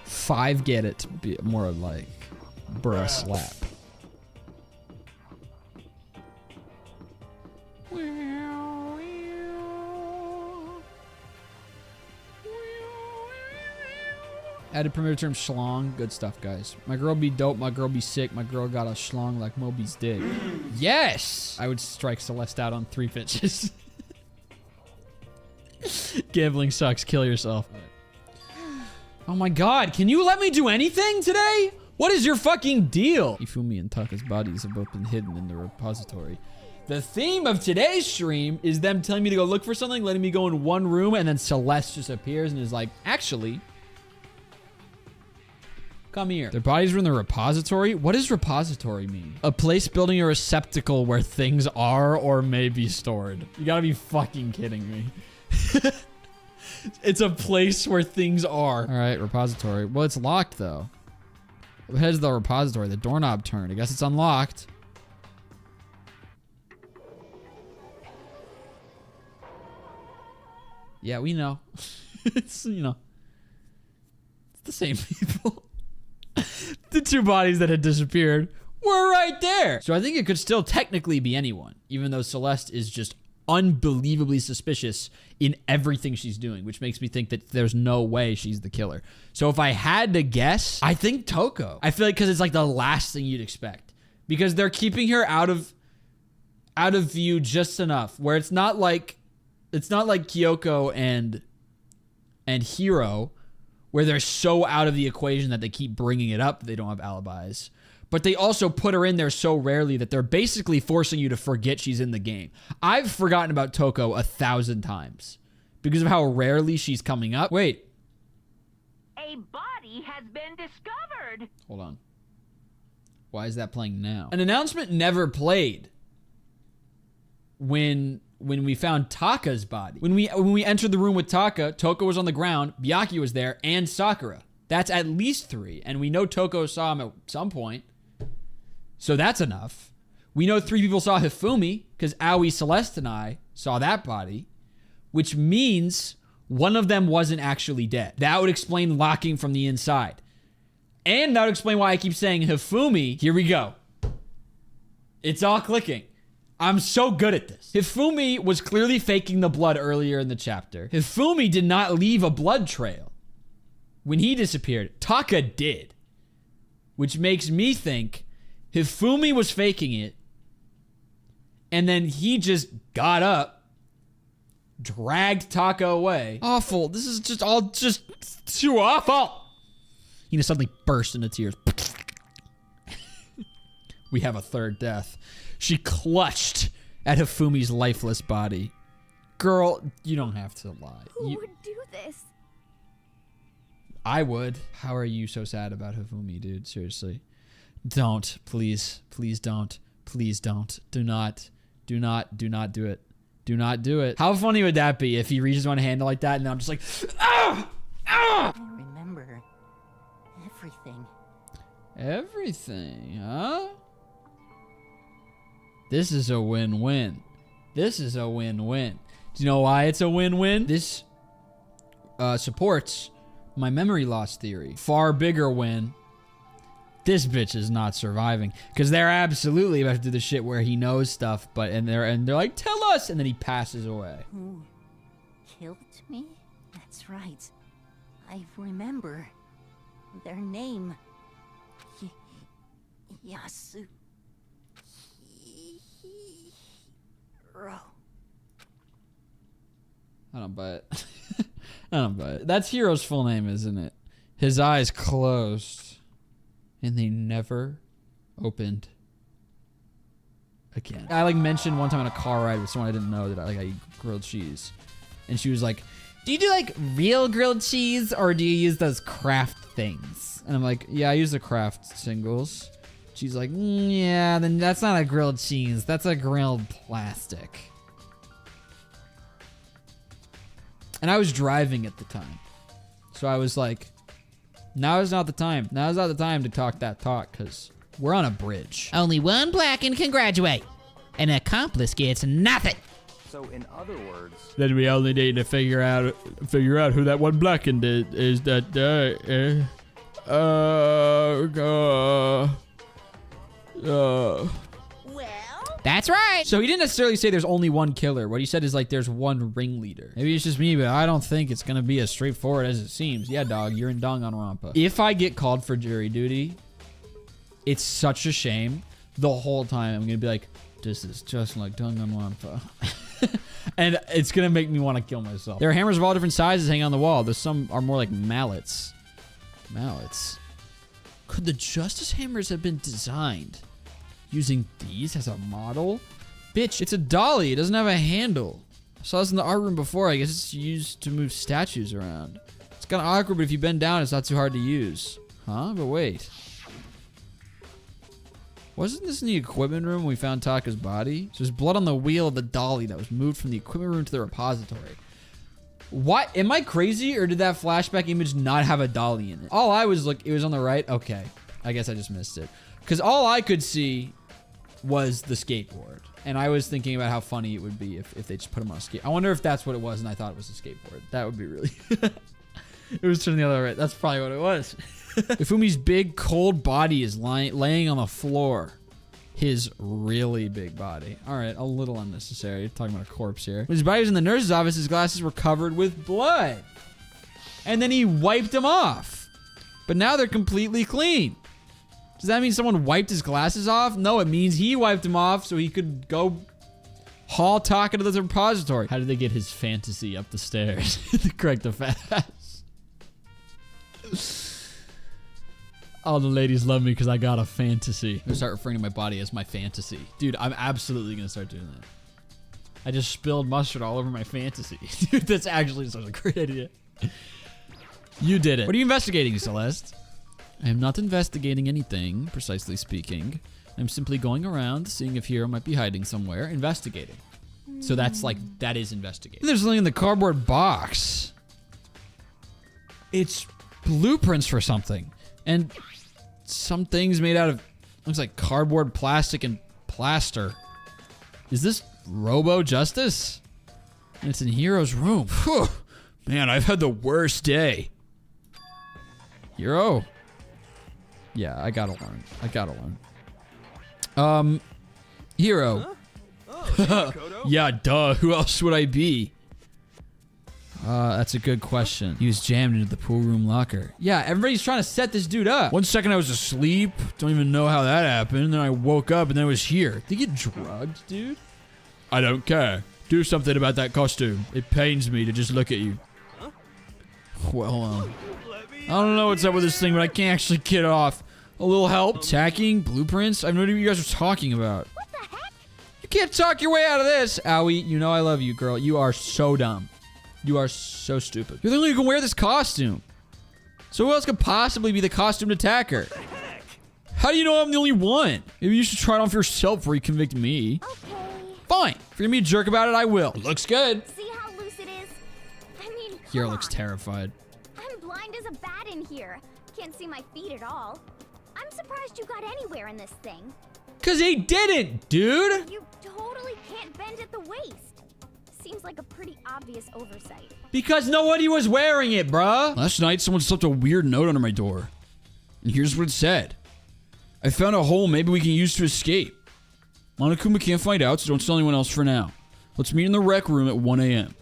S2: 5 get it. Be more like bruh slap. Added primitive term schlong. Good stuff, guys. My girl be dope. My girl be sick. My girl got a schlong like Moby's dick. Yes! I would strike Celeste out on 3 pitches. Gambling sucks. Kill yourself. Oh my god. Can you let me do anything today? What is your fucking deal? Ifumi and Taka's bodies have both been hidden in the repository. The theme of today's stream is them telling me to go look for something, letting me go in one room, and then Celeste just appears and is like, actually, come here. Their bodies were in the repository? What does repository mean? A place building a receptacle where things are or may be stored. You gotta be fucking kidding me. It's a place where things are. All right, repository. Well, it's locked though. What heads the repository? The doorknob turned. I guess it's unlocked. Yeah, we know. It's, you know, it's the same people. The 2 bodies that had disappeared were right there. So I think it could still technically be anyone, even though Celeste is just unbelievably suspicious in everything she's doing, which makes me think that there's no way she's the killer. So if I had to guess, I think Toko. I feel like because it's like the last thing you'd expect, because they're keeping her out of view just enough where it's not like Kyoko and Hiro, where they're so out of the equation that they keep bringing it up that they don't have alibis. But they also put her in there so rarely that they're basically forcing you to forget she's in the game. I've forgotten about Toko 1,000 times because of how rarely she's coming up. Wait.
S8: A body has been discovered.
S2: Hold on. Why is that playing now? An announcement never played when we found Taka's body. When we entered the room with Taka, Toko was on the ground, Byakuya was there, and Sakura. That's at least 3, and we know Toko saw him at some point. So that's enough. We know 3 people saw Hifumi, because Aoi, Celeste, and I saw that body, which means one of them wasn't actually dead. That would explain locking from the inside. And that would explain why I keep saying Hifumi. Here we go. It's all clicking. I'm so good at this. Hifumi was clearly faking the blood earlier in the chapter. Hifumi did not leave a blood trail when he disappeared. Taka did. Which makes me think Hifumi was faking it. And then he just got up, dragged Taka away. Awful. This is just all too awful. He just suddenly burst into tears. We have a third death. She clutched at Hifumi's lifeless body. Girl, you don't have to lie.
S4: Who would do this?
S2: I would. How are you so sad about Hifumi, dude? Seriously. Don't. Please. Please don't. Please don't. Do not do it. Do not do it. How funny would that be if he reaches one handle like that and I'm just like, ah! Ah!
S3: I remember everything.
S2: Everything, huh? This is a win-win. This is a win-win. Do you know why it's a win-win? This supports my memory loss theory. Far bigger win. This bitch is not surviving because they're absolutely about to do the shit where he knows stuff, but and they're like, tell us, and then he passes away.
S3: Who killed me? That's right. I remember their name. Yasu.
S2: I don't buy it. I don't buy it. That's Hiro's full name, isn't it? His eyes closed, and they never opened again. I mentioned one time on a car ride with someone I didn't know that I eat grilled cheese, and she was like, "Do you do real grilled cheese, or do you use those craft things?" And I'm like, "Yeah, I use the craft singles." She's like, "Yeah, then that's not a grilled cheese. That's a grilled plastic." And I was driving at the time. So I was like, now is not the time. Now is not the time to talk that talk, because we're on a bridge.
S6: Only one Blacken can graduate. An accomplice gets nothing.
S7: So in other words,
S2: Then we only need to figure out who that one Blacken did. Is that
S3: Well,
S6: That's right.
S2: So he didn't necessarily say there's only one killer. What he said is there's one ringleader. Maybe it's just me, but I don't think it's gonna be as straightforward as it seems. Yeah, dog, you're in Danganronpa. If I get called for jury duty, it's such a shame. The whole time I'm gonna be like, this is just like Danganronpa. And it's gonna make me want to kill myself. There are hammers of all different sizes hanging on the wall. There's some are more like mallets. Mallets. Could the justice hammers have been designed using these as a model? Bitch, it's a dolly. It doesn't have a handle. I saw this in the art room before. I guess it's used to move statues around. It's kind of awkward, but if you bend down, it's not too hard to use. Huh? But wait. Wasn't this in the equipment room when we found Taka's body? So there's blood on the wheel of the dolly that was moved from the equipment room to the repository. What? Am I crazy, or did that flashback image not have a dolly in it? All I was it was on the right? Okay. I guess I just missed it. Because all I could see was the skateboard. And I was thinking about how funny it would be if they just put him on a skate. I wonder if that's what it was and I thought it was a skateboard. That would be really... It was turning the other way. That's probably what it was. Ifumi's big, cold body is laying on the floor. His really big body. All right, a little unnecessary. Talking about a corpse here. When his body was in the nurse's office, his glasses were covered with blood. And then he wiped them off. But now they're completely clean. Does that mean someone wiped his glasses off? No, it means he wiped them off so he could go haul Taka to the repository. How did they get his fantasy up the stairs? Correct the fast. All the ladies love me because I got a fantasy. I'm gonna start referring to my body as my fantasy. Dude, I'm absolutely gonna start doing that. I just spilled mustard all over my fantasy. Dude, that's actually such a great idea. You did it. What are you investigating, Celeste? I am not investigating anything, precisely speaking. I'm simply going around, seeing if Hiro might be hiding somewhere, investigating. So that's that is investigating. There's something in the cardboard box. It's blueprints for something. And some things made out of, looks like cardboard, plastic, and plaster. Is this Robo Justice? And it's in Hiro's room. Whew. Man, I've had the worst day. Hero. Yeah, I gotta learn. Hero. Yeah, duh. Who else would I be? That's a good question. He was jammed into the pool room locker. Yeah, everybody's trying to set this dude up. One second I was asleep. Don't even know how that happened. Then I woke up and then I was here. Did you get drugged, dude? I don't care. Do something about that costume. It pains me to just look at you. Well, I don't know what's up with this thing, but I can't actually get it off. A little help? Attacking? Blueprints? I have no idea what you guys are talking about.
S4: What the heck?
S2: You can't talk your way out of this. Owie, you know I love you, girl. You are so dumb. You are so stupid. You're the only one who can wear this costume. So who else could possibly be the costumed attacker? How do you know I'm the only one? Maybe you should try it on for yourself before you convict me.
S4: Okay.
S2: Fine. If you're gonna be a jerk about it, I will. Looks good.
S4: See how loose it is? I mean,
S2: Hero
S4: come
S2: looks
S4: on.
S2: terrified.
S4: I'm blind as a bat in here. Can't see my feet at all. I'm surprised you got anywhere in this thing.
S2: Cause he didn't, dude.
S4: You totally can't bend at the waist. Seems like a pretty obvious oversight.
S2: Because nobody was wearing it, bruh. Last night, someone slipped a weird note under my door. And here's what it said. I found a hole maybe we can use to escape. Monokuma can't find out, so don't tell anyone else for now. Let's meet in the rec room at 1 a.m.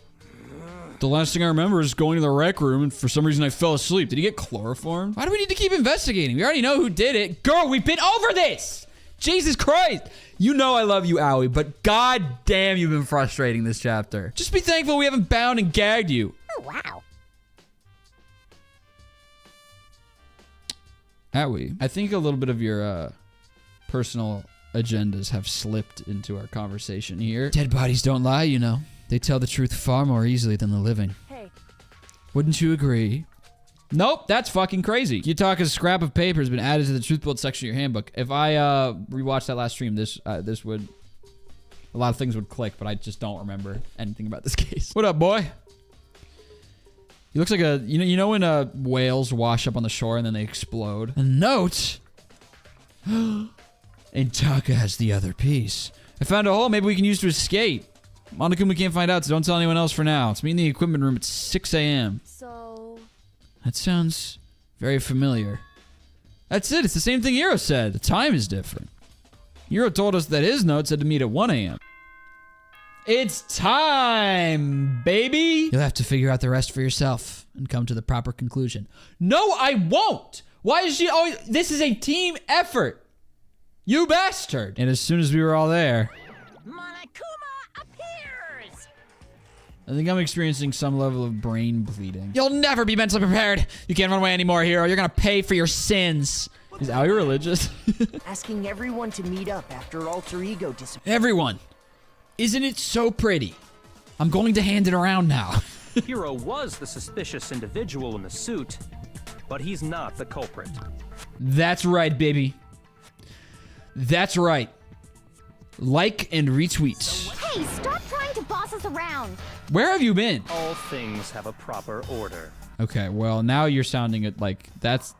S2: The last thing I remember is going to the rec room, and for some reason I fell asleep. Did he get chloroformed? Why do we need to keep investigating? We already know who did it. Girl, we've been over this! Jesus Christ! You know I love you, Owie, but god damn you've been frustrating this chapter. Just be thankful we haven't bound and gagged you.
S4: Oh, wow.
S2: Owie, I think a little bit of your personal agendas have slipped into our conversation here. Dead bodies don't lie, you know. They tell the truth far more easily than the living.
S4: Hey.
S2: Wouldn't you agree? Nope, that's fucking crazy. Yutaka's scrap of paper has been added to the truth build section of your handbook. If I rewatched that last stream, this would... A lot of things would click, but I just don't remember anything about this case. What up, boy? He looks like a... You know when whales wash up on the shore and then they explode? A note? And Taka has the other piece. I found a hole maybe we can use to escape. Monokuma can't find out, so don't tell anyone else for now. It's me in the equipment room at 6 a.m.
S4: So...
S2: That sounds very familiar. That's it. It's the same thing Hiro said. The time is different. Hiro told us that his note said to meet at 1 a.m. It's time, baby! You'll have to figure out the rest for yourself and come to the proper conclusion. No, I won't! Why is she always... This is a team effort! You bastard! And as soon as we were all there...
S3: Monokuma appears!
S2: I think I'm experiencing some level of brain bleeding. You'll never be mentally prepared! You can't run away anymore, Hiro. You're gonna pay for your sins! Is Aoi religious?
S9: Asking everyone to meet up after alter ego disappeared.
S2: Everyone! Isn't it so pretty? I'm going to hand it around now.
S7: Hiro was the suspicious individual in the suit, but he's not the culprit.
S2: That's right, baby. That's right. Like and retweet.
S4: Hey, stop trying to boss us around.
S2: Where have you been?
S7: All things have a proper order.
S2: Okay, well, now you're sounding like that's...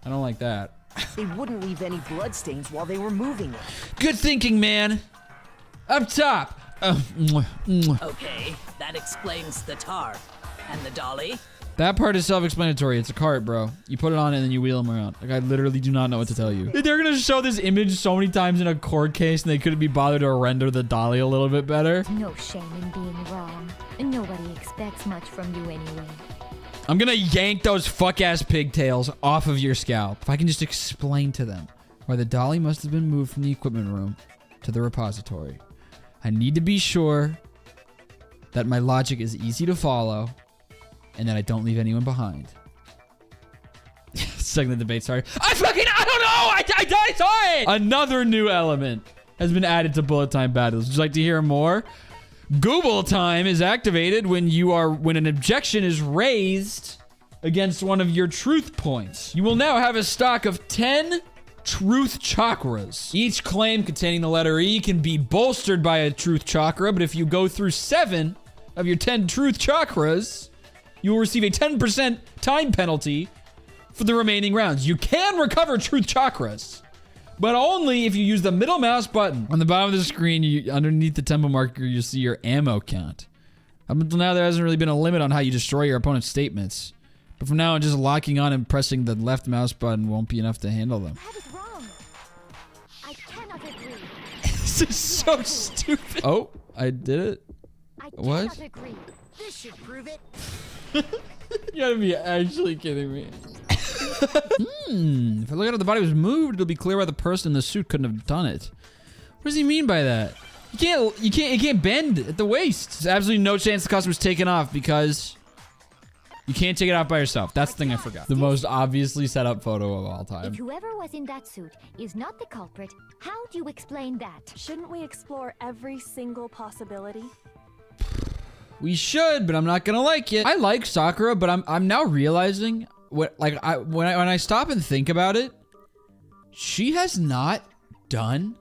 S2: I don't like that.
S9: They wouldn't leave any bloodstains while they were moving it.
S2: Good thinking, man. Up top.
S10: Okay, that explains the tarp. And the dolly?
S2: That part is self-explanatory. It's a cart, bro. You put it on and then you wheel them around. Like, I literally do not know what to tell you. They're gonna show this image so many times in a court case and they couldn't be bothered to render the dolly a little bit better.
S4: No shame in being wrong. Nobody expects much from you anyway.
S2: I'm gonna yank those fuck-ass pigtails off of your scalp. If I can just explain to them why the dolly must have been moved from the equipment room to the repository. I need to be sure that my logic is easy to follow and that I don't leave anyone behind. Second the debate started. I don't know! I saw it! Another new element has been added to bullet time battles. Would you like to hear more? Google time is activated when an objection is raised against one of your truth points. You will now have a stock of 10 truth chakras. Each claim containing the letter E can be bolstered by a truth chakra, but if you go through 7 of your 10 truth chakras, you will receive a 10% time penalty for the remaining rounds. You can recover truth chakras, but only if you use the middle mouse button. On the bottom of the screen, underneath the tempo marker, you'll see your ammo count. Up until now, there hasn't really been a limit on how you destroy your opponent's statements. But from now on, just locking on and pressing the left mouse button won't be enough to handle them.
S4: I had it wrong. I cannot agree.
S2: This is so stupid. Oh, I did it?
S4: I
S2: What?
S4: cannot agree.
S9: This should prove it.
S2: You gotta be actually kidding me. If I look at how the body was moved, it'll be clear why the person in the suit couldn't have done it. What does he mean by that? You can't bend at the waist. There's absolutely no chance the costume was taken off because you can't take it off by yourself. That's the thing I forgot. The most obviously set up photo of all
S4: If
S2: time.
S4: whoever was in that suit is not the culprit, how do you explain that?
S11: Shouldn't we explore every single possibility?
S2: We should, but I'm not gonna like it. I like Sakura, but I'm now realizing when I stop and think about it, she has not done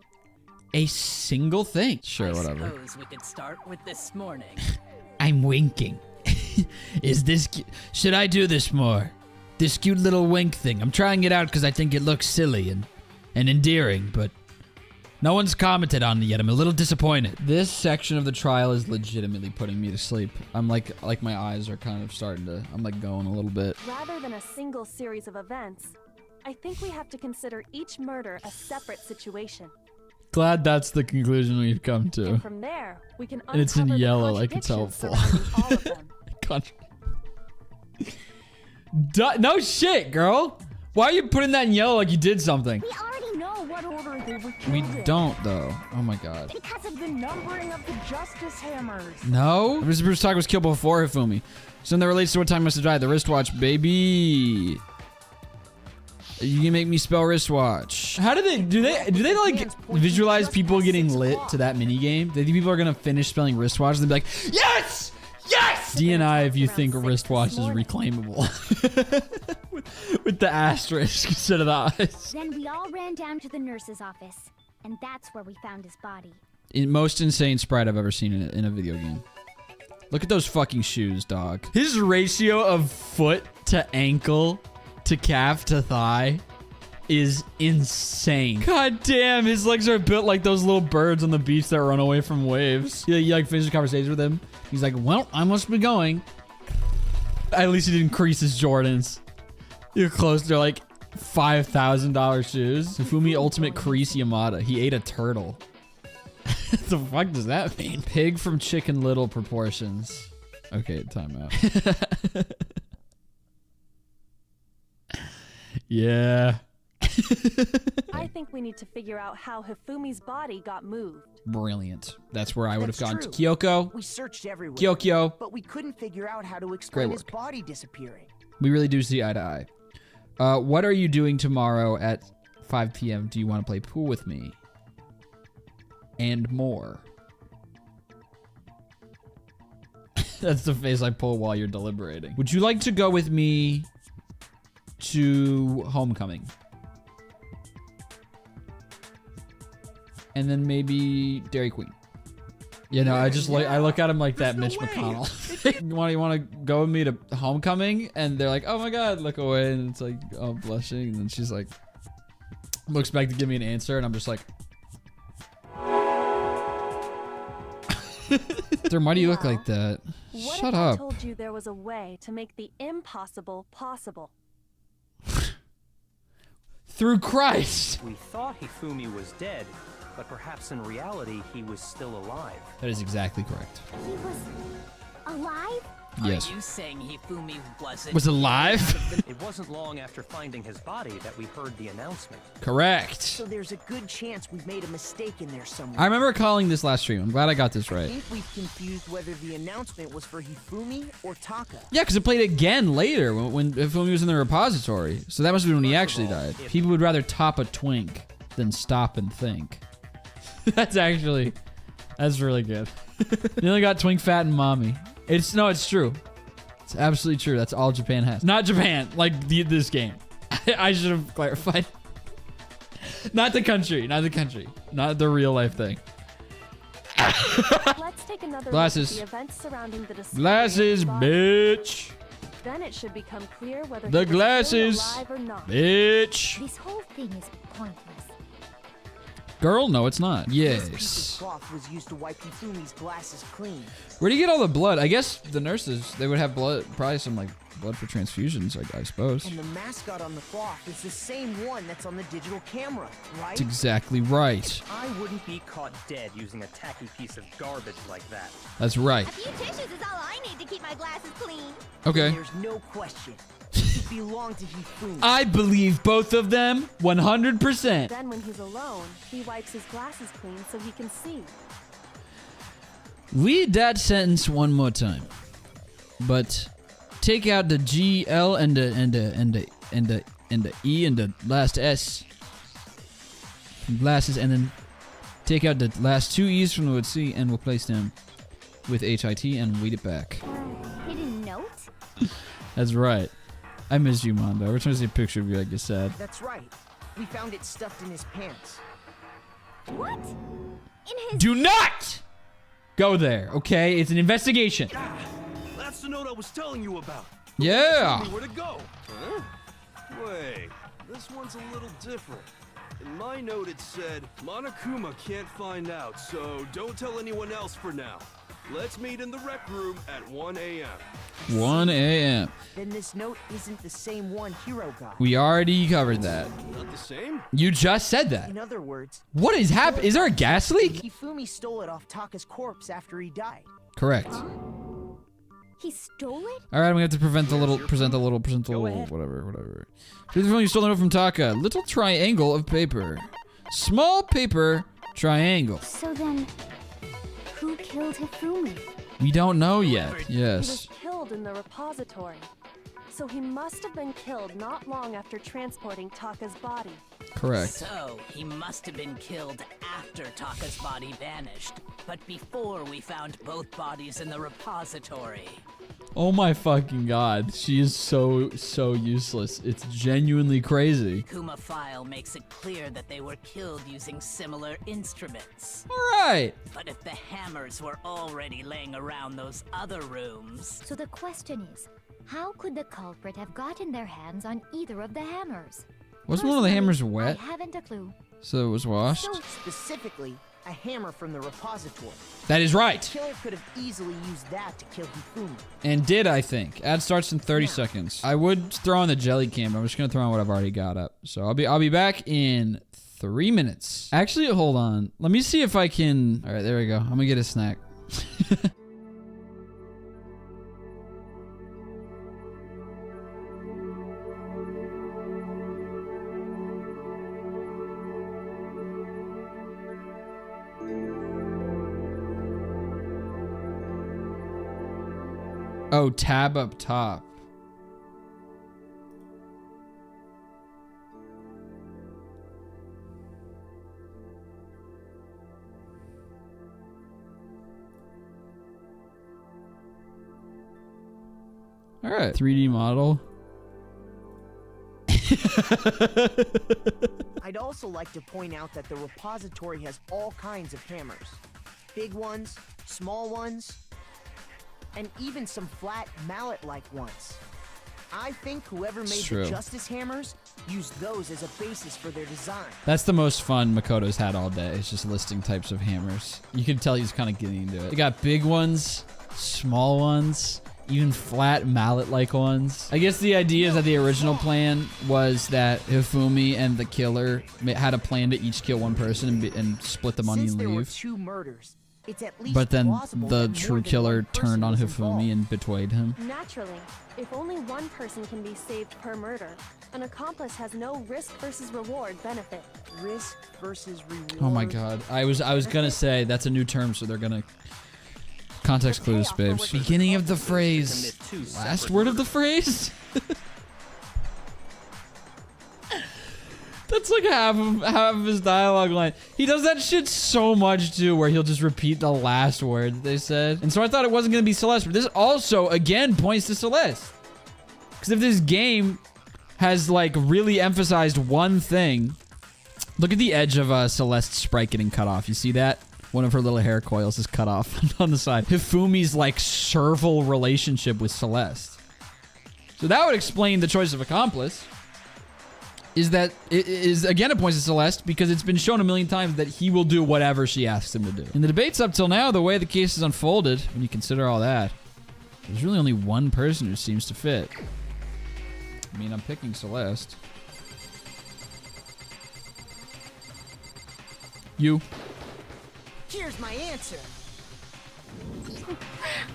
S2: a single thing. Sure, whatever.
S10: I suppose we could start with this morning.
S2: I'm winking. Should I do this more? This cute little wink thing. I'm trying it out because I think it looks silly and endearing, but no one's commented on it yet. I'm a little disappointed. This section of the trial is legitimately putting me to sleep. I'm like my eyes are kind of starting to, I'm like going a little bit.
S11: Rather than a single series of events, I think we have to consider each murder a separate situation.
S2: Glad that's the conclusion we've come to.
S11: And from there, we can
S2: And it's in
S11: uncover the
S2: yellow, like it's
S11: contradictions
S2: helpful.
S11: surrounding all of them.
S2: No shit, girl. Why are you putting that in yellow like you did something?
S4: We already know what order they were killed
S2: We
S4: in.
S2: don't, though. Oh my god.
S4: Because of the numbering of the justice hammers.
S2: No? Mr. Bruce Taka was killed before Hifumi. Something that relates to what time must have died. The wristwatch, baby. You can make me spell wristwatch. How do they like visualize people getting lit to that mini game? They think people are gonna finish spelling wristwatch and be like, yes! Yes! DNI if you think wristwatch is reclaimable. with the asterisk instead of the eyes.
S4: Then we all ran down to the nurse's office, and that's where we found his body.
S2: Most insane sprite I've ever seen in a video game. Look at those fucking shoes, dog. His ratio of foot to ankle to calf to thigh is insane. God damn, his legs are built like those little birds on the beach that run away from waves. You like finish a conversation with him. He's like, well, I must be going. At least he didn't crease his Jordans. You're close. They're like $5,000 shoes. Hifumi Ultimate Crease Yamada. He ate a turtle. What the fuck does that mean? Pig from Chicken Little proportions. Okay, time out. Yeah.
S11: I think we need to figure out how Hifumi's body got moved.
S2: Brilliant. That's where I would have
S9: That's
S2: gone to
S9: true.
S2: Kyoko.
S9: We searched everywhere.
S2: Kyokyo.
S9: But we couldn't figure out how to explain his
S2: work.
S9: body disappearing.
S2: We really do see eye to eye. What are you doing tomorrow at 5 p.m.? Do you want to play pool with me? And more. That's the face I pull while you're deliberating. Would you like to go with me to Homecoming? And then maybe Dairy Queen. You know, I just like I look at him like that Mitch McConnell. you want to go with me to Homecoming? And they're like, oh my god, look away, and it's like, oh, blushing, and then she's like, looks back to give me an answer, and I'm just like, Therm, why do you look like that?
S11: What
S2: Shut
S11: if
S2: up.
S11: I told you there was a way to make the impossible possible?
S2: Through Christ.
S7: We thought Hifumi was dead, but perhaps in reality he was still alive.
S2: That is exactly correct.
S4: He was alive?
S2: Yes.
S10: Are you saying Hifumi wasn't
S2: Was alive?
S7: It wasn't long after finding his body that we heard the announcement.
S2: Correct.
S9: So there's a good chance we've made a mistake in there somewhere.
S2: I remember calling this last stream. I'm glad I got this
S9: I
S2: right.
S9: think we've confused whether the announcement was for Hifumi or Taka.
S2: Yeah, because it played again later when Hifumi was in the repository. So that must have been when he actually died. People would rather top a twink than stop and think. That's really good. You only got twink, fat, and mommy. It's true. It's absolutely true. That's all Japan has. Not Japan, like this game. I should have clarified. Not the country. Not the real life thing.
S11: Let's take another
S2: Glasses.
S11: look at the events surrounding the discovery
S2: Glasses,
S11: of the body.
S2: bitch.
S11: Then it should become clear whether
S2: The
S11: he was still
S2: glasses,
S11: alive or not.
S2: bitch.
S4: This whole thing is pointless.
S2: Girl? No, it's not.
S9: This piece
S2: Yes.
S9: of cloth was used to wipe Hifumi's glasses clean.
S2: Where do you get all the blood? I guess the nurses, they would have blood, probably some like blood for transfusions, I suppose.
S9: And the mascot on the cloth is the same one that's on the digital camera, right?
S2: That's exactly right.
S7: I wouldn't be caught dead using a tacky piece of garbage like that.
S2: That's right.
S4: A few tissues is all I need to keep my glasses clean.
S2: Okay.
S9: There's no question. It belonged to Hifumi.
S2: I believe both of them 100%.
S11: Then when he's alone, he wipes his glasses clean so he can see.
S2: Read that sentence one more time. But take out the G, L, and the E and the last S. From glasses, and then take out the last two E's from the word C and replace them with HIT and read it back.
S4: Hidden note?
S2: That's right. I miss you, Mondo. We're trying to see a picture of you like you said.
S9: That's right. We found it stuffed in his pants.
S4: What? In his...
S2: Do not go there, okay? It's an investigation.
S12: That's the note I was telling you about.
S2: Yeah.
S12: Tell me where to go. Huh? Wait, this one's a little different. In my note it said, Monokuma can't find out, so don't tell anyone else for now. Let's meet in the rec room at 1 a.m.
S2: 1 a.m.
S9: Then this note isn't the same one Hiro got.
S2: We already covered that.
S12: Not the same?
S2: You just said that.
S9: In other words,
S2: What is happening? Is there a gas leak?
S9: Hifumi stole it off Taka's corpse after he died.
S2: Correct.
S4: He stole it?
S2: All right, we have to present the little, whatever. Here's the film you stole the note from Taka. Little triangle of paper. Small paper triangle.
S4: So then, who killed Hifumi?
S2: We don't know yet.
S11: He
S2: Yes.
S11: was killed in the repository. So he must have been killed not long after transporting Taka's body.
S2: Correct.
S10: So, he must have been killed after Taka's body vanished, but before we found both bodies in the repository.
S2: Oh my fucking god. She is so useless. It's genuinely crazy.
S10: Kuma file makes it clear that they were killed using similar instruments.
S2: Alright.
S10: But if the hammers were already laying around those other rooms...
S4: So the question is, how could the culprit have gotten their hands on either of the hammers?
S2: Wasn't one of the hammers wet?
S4: I haven't a clue.
S2: So it was washed?
S9: So specifically, a hammer from the repository.
S2: That is right.
S9: The killer could have easily used that to kill Hifumi.
S2: And did, I think. Ad starts in 30 seconds. I would throw on the jelly cam, but I'm just gonna throw on what I've already got up. So I'll be back in 3 minutes. Actually, hold on. Let me see if I can. All right, there we go. I'm gonna get a snack. Oh, tab up top. All right, 3D model.
S9: I'd also like to point out that the repository has all kinds of hammers. Big ones, small ones, and even some flat mallet-like ones. I think whoever made the Justice Hammers used those as a basis for their design.
S2: That's the most fun Makoto's had all day. It's just listing types of hammers. You can tell he's kind of getting into it. They got big ones, small ones, even flat mallet-like ones. I guess the idea is that the original plan was that Hifumi and the killer had a plan to each kill one person and split the money
S9: Since
S2: and
S9: there were
S2: leave.
S9: 2 murders, it's at least
S2: But then
S9: plausible
S2: the
S9: that
S2: true
S9: more than
S2: killer
S9: one person
S2: turned on
S9: was
S2: Hifumi
S9: involved.
S2: and betrayed him.
S11: Naturally, if only one person can be saved per murder, an accomplice has no risk versus reward benefit.
S9: Risk versus reward.
S2: Oh my god. I was gonna say that's a new term, so they're gonna context clues, babes. Beginning of the phrase. Last word of the phrase? That's like half of his dialogue line. He does that shit so much too, where he'll just repeat the last word that they said. And so I thought it wasn't gonna be Celeste, but this also again points to Celeste. Because if this game has like really emphasized one thing, look at the edge of Celeste's sprite getting cut off. You see that? One of her little hair coils is cut off on the side. Hifumi's like servile relationship with Celeste. So that would explain the choice of accomplice. is that it is again it points to Celeste because it's been shown a million times that he will do whatever she asks him to do. In the debates up till now, the way the case is unfolded, when you consider all that, there's really only one person who seems to fit. I mean, I'm picking Celeste. You.
S9: Here's my answer.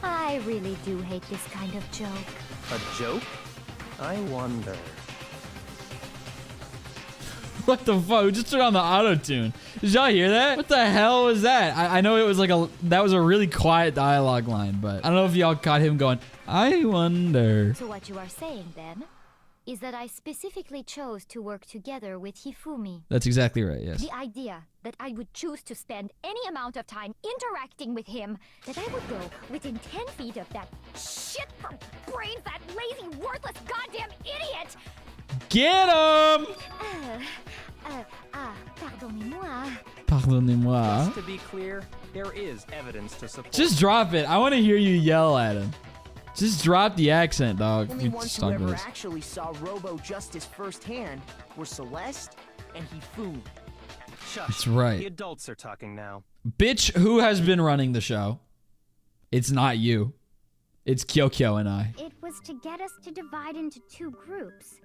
S4: I really do hate this kind of joke.
S7: A joke? I wonder.
S2: What the fuck? We just turned on the auto-tune. Did y'all hear that? What the hell was that? I know it was like that was a really quiet dialogue line, but I don't know if y'all caught him going, I wonder.
S4: So what you are saying then is that I specifically chose to work together with Hifumi.
S2: That's exactly right, yes.
S4: The idea that I would choose to spend any amount of time interacting with him, that I would go within 10 feet of that shit for brains, that lazy, worthless, goddamn idiot!
S2: Get him!
S4: Pardonnez-moi.
S2: Pardonnez-moi.
S7: Just to be clear, there is evidence to support.
S2: Just drop it. I want to hear you yell at him. Just drop the accent, dog.
S9: Only ones who ever actually saw Robo Justice firsthand were Celeste and Hifumi.
S7: Shush.
S2: That's right.
S7: The adults are talking now.
S2: Bitch, who has been running the show? It's not you. It's Kyokyo and I.
S4: It was to get us to divide into two groups,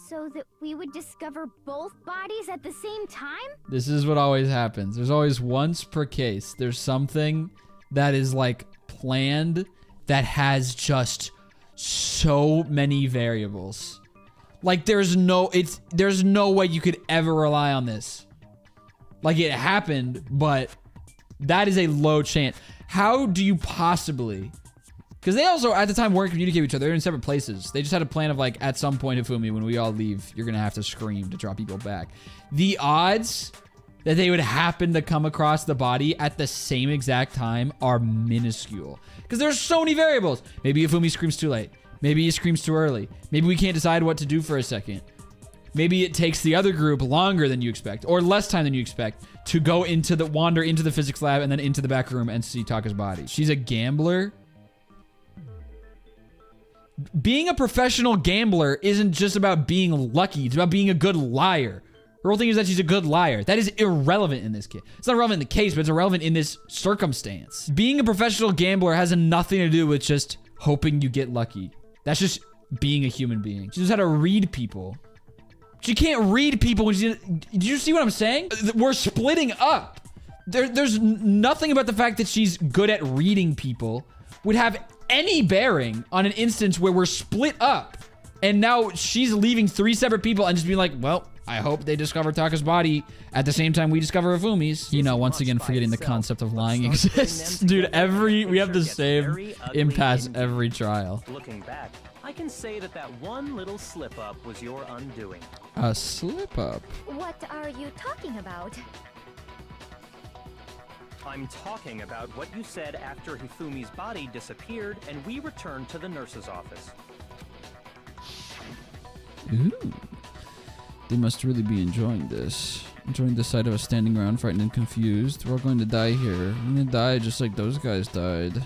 S4: so that we would discover both bodies at the same time?
S2: This is what always happens. There's always once per case. There's something that is like planned that has just so many variables. Like there's no way you could ever rely on this. Like it happened, but that is a low chance. How do you possibly? Because they also at the time weren't communicating with each other. They're in separate places. They just had a plan of like at some point, Hifumi, when we all leave, you're gonna have to scream to draw people back. The odds that they would happen to come across the body at the same exact time are minuscule. Because there's so many variables. Maybe Hifumi screams too late. Maybe he screams too early. Maybe we can't decide what to do for a second. Maybe it takes the other group longer than you expect, or less time than you expect, to go wander into the physics lab and then into the back room and see Taka's body. She's a gambler. Being a professional gambler isn't just about being lucky. It's about being a good liar. Her whole thing is that she's a good liar. That is irrelevant in this case. It's not relevant in the case, but it's irrelevant in this circumstance. Being a professional gambler has nothing to do with just hoping you get lucky. That's just being a human being. She knows how to read people. She can't read people when she... Did you see what I'm saying? We're splitting up. There's nothing about the fact that she's good at reading people would have any bearing on an instance where we're split up. And now she's leaving 3 separate people and just being like, well, I hope they discover Taka's body at the same time we discover Hifumi's. You know, once again, forgetting the concept of lying exists. Dude, we have the same impasse every trial.
S7: Looking back, I can say that one little slip-up was your undoing.
S2: A slip-up?
S4: What are you talking about?
S7: I'm talking about what you said after Hifumi's body disappeared and we returned to the nurse's office.
S2: Ooh. They must really be enjoying this. Enjoying the sight of us standing around frightened and confused. We're all going to die here. We're going to die just like those guys died.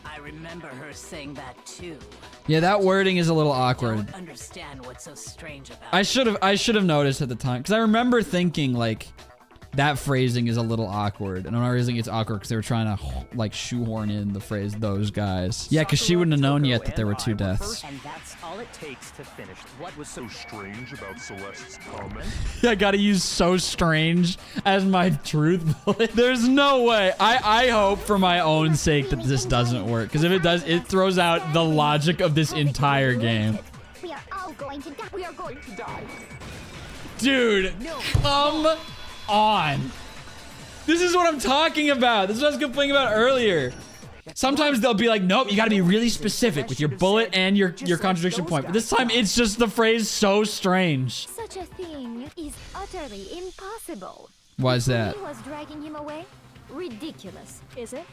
S10: I remember her saying that too.
S2: Yeah, that wording is a little awkward.
S10: I don't understand what's so strange about
S2: it. I should have noticed at the time, because I remember thinking like that phrasing is a little awkward, and I'm not realizing it's awkward because they were trying to like shoehorn in the phrase "those guys." Yeah, because she wouldn't have known yet that there were 2 deaths.
S7: And that's all it takes to finish. What was so strange about Celeste's comment?
S2: I gotta use "so strange" as my truth bullet. There's no way. I hope for my own sake that this doesn't work, because if it does, it throws out the logic of this entire game.
S4: We are all going to die. We are going to die.
S2: Dude, come on. This is what I'm talking about. This is what I was complaining about earlier. Sometimes they'll be like, nope, you gotta be really specific with your bullet and your contradiction point. But this time it's just the phrase "so strange."
S4: Such a thing is utterly impossible.
S2: Why is that?
S4: He was dragging him away? Ridiculous.
S11: Is it?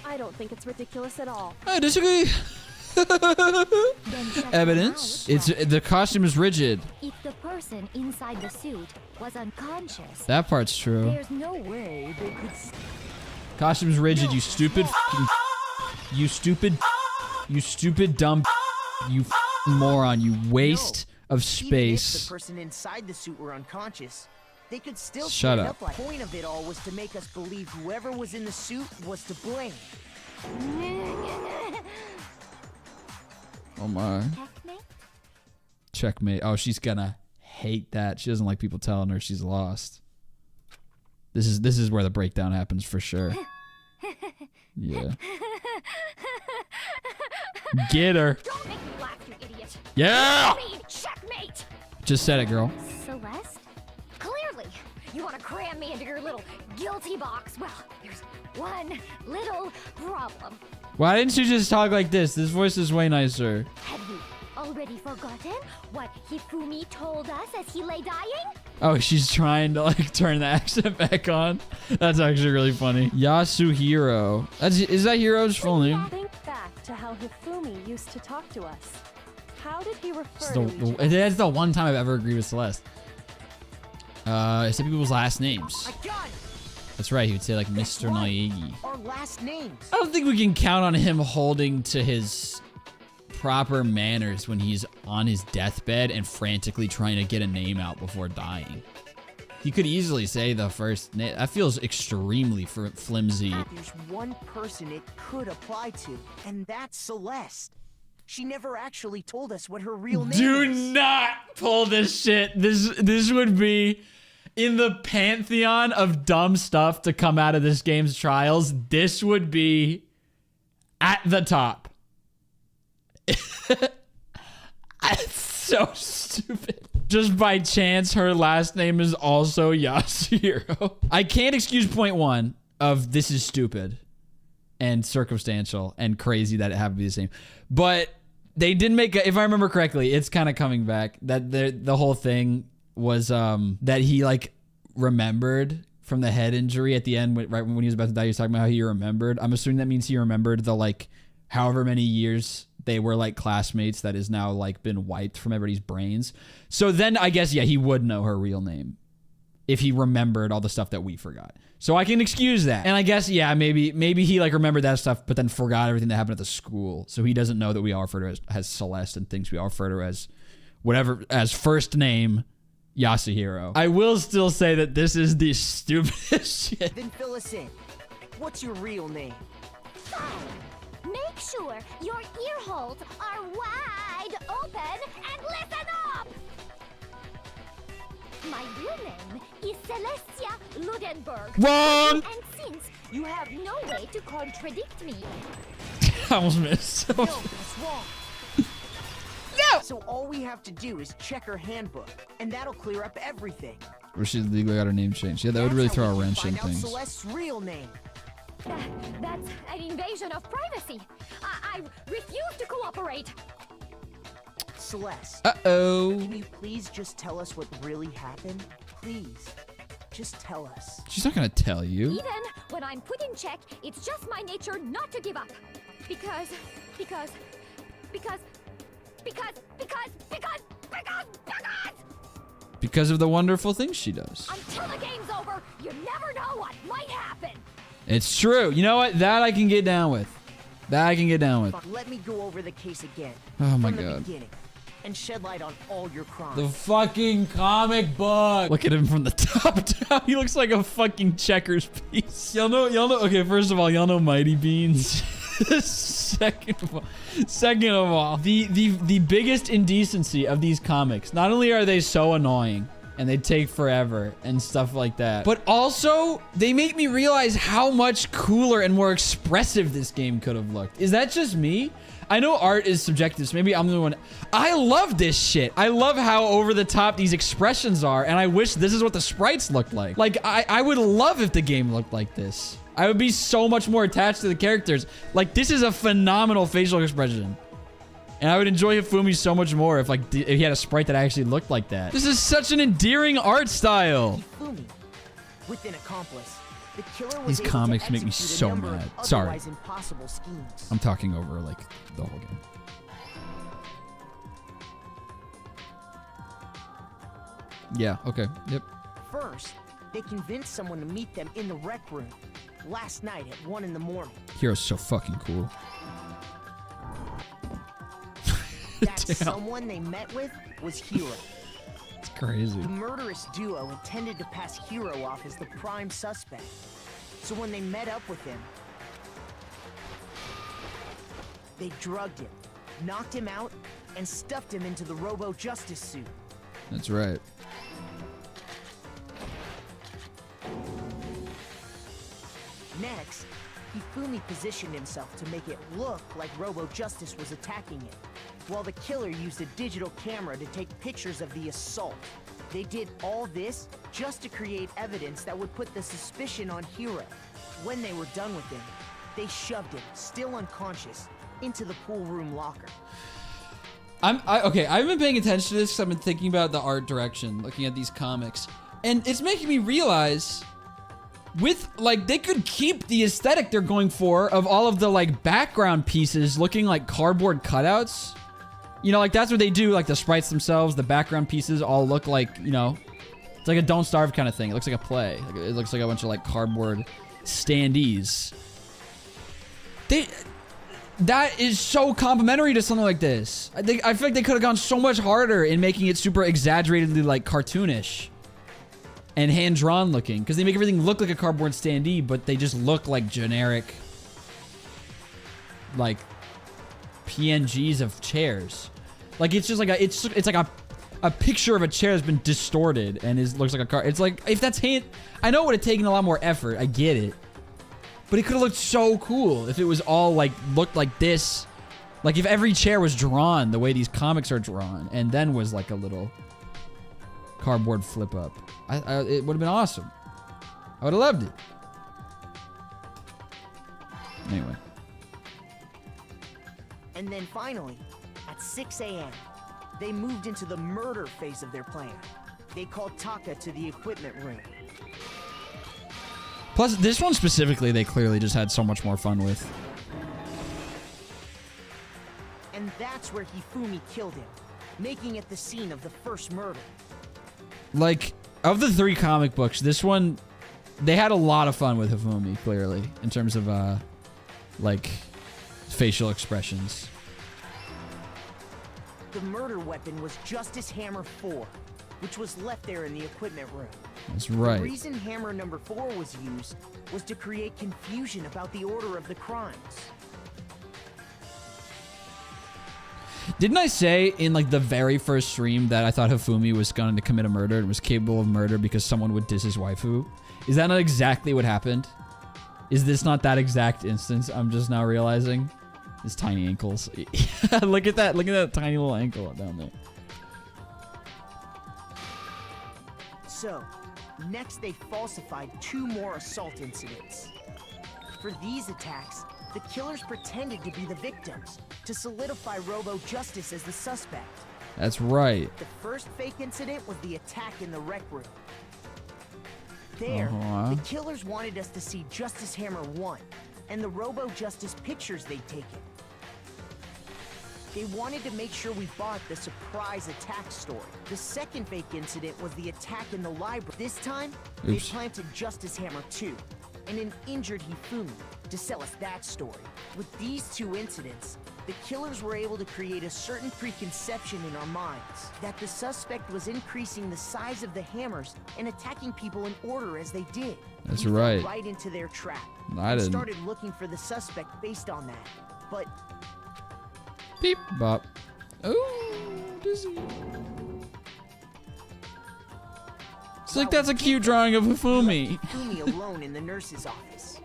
S11: I don't think it's ridiculous at all.
S2: I disagree. Evidence. The costume is rigid.
S4: If the person inside the suit was unconscious,
S2: that part's true.
S4: There's no way they could.
S2: Costume's rigid, you stupid you stupid dumb you moron, you waste of
S9: Even if
S2: space.
S9: the person inside the suit were unconscious, they could still
S2: Shut
S9: stand
S2: up.
S9: up. The point of it all was to make us believe whoever was in the suit was to blame.
S2: Oh my. Checkmate. Oh, she's gonna hate that. She doesn't like people telling her she's lost. This is where the breakdown happens for sure. Yeah. Get her.
S4: Don't make me laugh, you idiot.
S2: Yeah.
S4: Checkmate.
S2: Just said it, girl.
S4: Celeste? Clearly, you want to cram me into your little guilty box. Well, there's one little problem.
S2: Why didn't you just talk like this? This voice is way nicer.
S4: Have you already forgotten what Hifumi told us as he lay dying?
S2: Oh, she's trying to like turn the accent back on. That's actually really funny. Yasuhiro. Is that Hiro's full name?
S11: Think back to how Hifumi used to talk to us. How did he refer
S2: It's
S11: to each other?
S2: that's the one time I've ever agreed with Celeste. I said people's last names. That's right. He would say like Mr. Naegi.
S9: Our last names.
S2: I don't think we can count on him holding to his proper manners when he's on his deathbed and frantically trying to get a name out before dying. He could easily say the first name. That feels extremely flimsy.
S9: There's one person it could apply to, and that's Celeste. She never actually told us what her real name
S2: Do
S9: is.
S2: not pull this shit. This would be in the pantheon of dumb stuff to come out of this game's trials. This would be at the top. It's so stupid. Just by chance, her last name is also Yasuhiro. I can't excuse point one of this is stupid and circumstantial and crazy that it happened to be the same. But they didn't make if I remember correctly, it's kind of coming back that the whole thing was that he like remembered from the head injury at the end, right when he was about to die. He was talking about how he remembered. I'm assuming that means he remembered the like however many years they were like classmates that is now like been wiped from everybody's brains. So then I guess, yeah, he would know her real name if he remembered all the stuff that we forgot. So I can excuse that. And I guess, yeah, maybe he like remembered that stuff, but then forgot everything that happened at the school. So he doesn't know that we all refer to her as Celeste and thinks we all refer to her as whatever, as first name Yasuhiro. I will still say that this is the stupidest shit.
S9: Then fill us in. What's your real name?
S4: Make sure your ear holes are wide open and listen up! My real name is Celestia Ludenberg.
S2: Wrong!
S4: And since you have no way to contradict me,
S2: I almost missed.
S9: No, that's wrong.
S2: No!
S9: So all we have to do is check her handbook, and that'll clear up everything.
S2: Or she legally got her name changed. Yeah, that would really throw a wrench in things.
S9: Celeste's real name.
S4: that's an invasion of privacy. I refuse to cooperate.
S9: Celeste.
S2: Uh-oh.
S9: Can you please just tell us what really happened? Please. Just tell us.
S2: She's not gonna tell you.
S4: Even when I'm put in check, it's just my nature not to give up. Because
S2: Because of the wonderful things she does.
S4: until the game's over, you never know what might happen.
S2: It's true. You know what? That I can get down with. That I can get down with.
S9: Let me go over the case again.
S2: Oh my
S9: from the
S2: God.
S9: beginning, and shed light on all your crimes.
S2: The fucking comic book. Look at him from the top down. He looks like a fucking checkers piece. Y'all know. Okay, first of all, y'all know Mighty Beans. Second of all, the biggest indecency of these comics. Not only are they so annoying and they take forever and stuff like that, but also they make me realize how much cooler and more expressive this game could have looked. Is that just me? I know art is subjective, so maybe I'm the one. I love this shit. I love how over the top these expressions are, and I wish this is what the sprites looked like. Like, I would love if the game looked like this. I would be so much more attached to the characters. Like, this is a phenomenal facial expression. And I would enjoy Hifumi so much more if, like, if he had a sprite that actually looked like that. This is such an endearing art style.
S9: Hifumi, with an accomplice, the killer was
S2: These
S9: able
S2: comics
S9: to
S2: make me
S9: execute a
S2: so
S9: number of
S2: mad. Sorry.
S9: otherwise impossible schemes.
S2: I'm talking over, like, the whole game. Yeah, okay, yep.
S9: First, they convinced someone to meet them in the rec room last night at 1 in the morning.
S2: Hero's so fucking cool.
S9: That someone they met with was Hiro.
S2: It's crazy.
S9: The murderous duo intended to pass Hiro off as the prime suspect. So when they met up with him, they drugged him, knocked him out, and stuffed him into the Robo-Justice suit.
S2: That's right.
S9: Next, Hifumi positioned himself to make it look like Robo-Justice was attacking him, while the killer used a digital camera to take pictures of the assault. They did all this just to create evidence that would put the suspicion on Hiro. When they were done with him, they shoved him, still unconscious, into the pool room locker.
S2: Okay, I've been paying attention to this because I've been thinking about the art direction, looking at these comics, and it's making me realize with, like, they could keep the aesthetic they're going for of all of the, like, background pieces looking like cardboard cutouts. You know, like, that's what they do, like, the sprites themselves, the background pieces all look like, you know, it's like a Don't Starve kind of thing. It looks like a play. Like, it looks like a bunch of, like, cardboard standees. That is so complimentary to something like this. I feel like they could have gone so much harder in making it super exaggeratedly, like, cartoonish and hand-drawn looking, because they make everything look like a cardboard standee, but they just look like generic, like, PNGs of chairs. Like, it's just like it's like a picture of a chair that's been distorted and looks like a car. It's like, if that's hand, I know it would have taken a lot more effort. I get it. But it could have looked so cool if it was all, like, looked like this. Like, if every chair was drawn the way these comics are drawn, and then was, like, a little cardboard flip-up. It would have been awesome. I would have loved it. Anyway.
S9: And then finally, at 6 a.m., they moved into the murder phase of their plan. They called Taka to the equipment room.
S2: Plus, this one specifically, they clearly just had so much more fun with.
S9: And that's where Hifumi killed him, making it the scene of the first murder.
S2: Like, of the 3 comic books, this one, they had a lot of fun with Hifumi, clearly, in terms of, like, facial expressions.
S9: The murder weapon was Justice Hammer 4, which was left there in the equipment room.
S2: That's right.
S9: The reason Hammer number 4 was used was to create confusion about the order of the crimes.
S2: Didn't I say in, like, the very first stream that I thought Hifumi was going to commit a murder and was capable of murder because someone would diss his waifu? Is that not exactly what happened? Is this not that exact instance? I'm just now realizing. His tiny ankles. Look at that. Look at that tiny little ankle down there.
S9: So, next they falsified 2 more assault incidents. For these attacks, the killers pretended to be the victims to solidify Robo-Justice as the suspect.
S2: That's right.
S9: The first fake incident was the attack in the rec room. There, the killers wanted us to see Justice Hammer 1 and the Robo-Justice pictures they'd taken. They wanted to make sure we bought the surprise attack story. The second fake incident was the attack in the library. This time, they planted Justice Hammer 2 and an injured Hifumi to sell us that story. With these 2 incidents, the killers were able to create a certain preconception in our minds that the suspect was increasing the size of the hammers and attacking people in order as they did.
S2: That's
S9: we
S2: right.
S9: fell right into their trap.
S2: I
S9: and
S2: didn't.
S9: Started looking for the suspect based on that. But
S2: beep bop. Oh, dizzy. It's like that's a cute drawing of Hifumi.
S9: Hifumi alone in the nurse's office.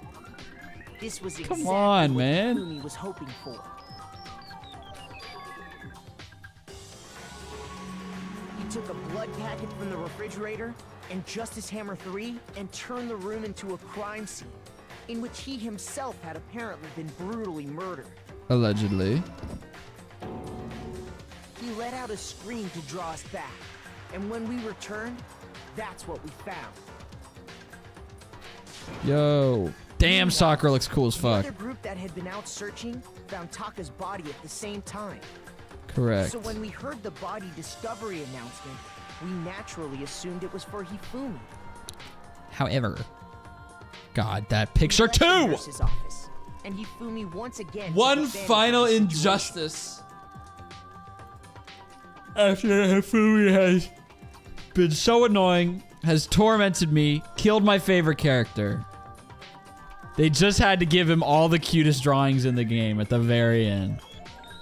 S9: This was exactly
S2: Come on,
S9: what
S2: man.
S9: Hifumi was hoping for. He took a blood packet from the refrigerator and Justice Hammer 3 and turned the room into a crime scene in which he himself had apparently been brutally murdered.
S2: Allegedly.
S9: He let out a scream to draw us back, and when we returned, that's what we found.
S2: Yo. Damn, Sakura looks cool as fuck.
S9: The other group that had been out searching found Taka's body at the same time.
S2: Correct.
S9: So when we heard the body discovery announcement, we naturally assumed it was for Hifumi.
S2: However, God, that picture
S9: We left the
S2: too!
S9: nurse's office, and Hifumi once again
S2: One
S9: took advantage
S2: final
S9: of the situation.
S2: injustice. After Hifumi has been so annoying, has tormented me, killed my favorite character. They just had to give him all the cutest drawings in the game at the very end.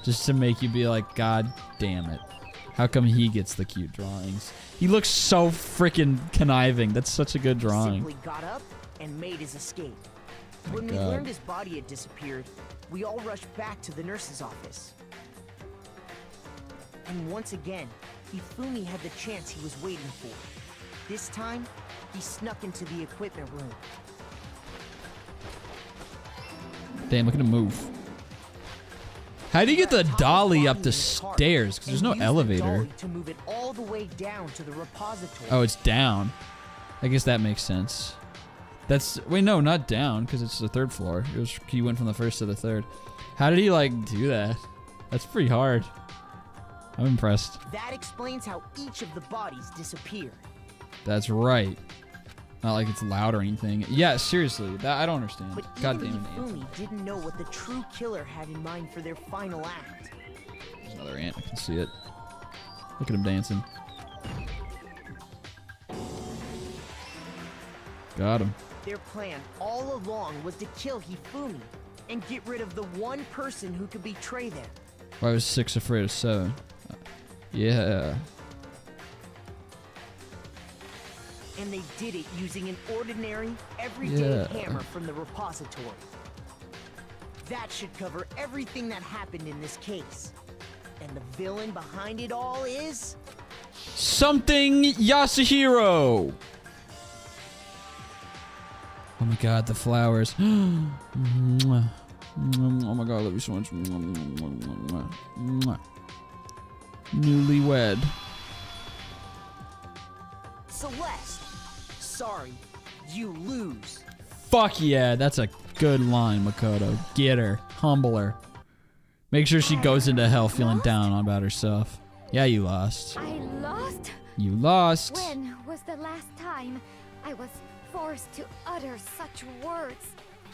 S2: Just to make you be like, God damn it. How come he gets the cute drawings? He looks so freaking conniving. That's such a good drawing.
S9: Simply got up and made his escape. When we learned his body had disappeared, we all rushed back to the nurse's office. And once again, Hifumi had the chance he was waiting for. This time, he snuck into the equipment room.
S2: Damn, look at him move. How do you get the dolly up the stairs? Because there's no elevator.
S9: To move it all the way down to the repository.
S2: Oh, it's down. I guess that makes sense. That's... Wait, no, not down, because it's the third floor. It was, he went from the first to the third. How did he, like, do that? That's pretty hard. I'm impressed.
S9: That explains how each of the bodies disappeared.
S2: That's right. Not like it's loud or anything. Yeah, seriously. That I don't understand.
S9: But
S2: God
S9: even
S2: damn it.
S9: Hifumi didn't know what the true killer had in mind for their final act.
S2: There's another ant. I can see it. Look at him dancing. Got him.
S9: Their plan all along was to kill Hifumi and get rid of the one person who could betray them.
S2: Why was 6 afraid of 7? Yeah.
S9: And they did it using an ordinary, everyday
S2: Yeah.
S9: hammer from the repository. That should cover everything that happened in this case. And the villain behind it all is...
S2: Something Yasuhiro! Oh my god, the flowers. Mwah. Oh my god, I love you so much. Mwah. Newlywed.
S9: Celeste! Sorry, you lose.
S2: Fuck yeah, that's a good line, Makoto. Get her. Humble her. Make sure she goes into hell feeling down about herself. Yeah, you lost.
S4: I lost?
S2: You lost.
S4: When was the last time I was forced to utter such words?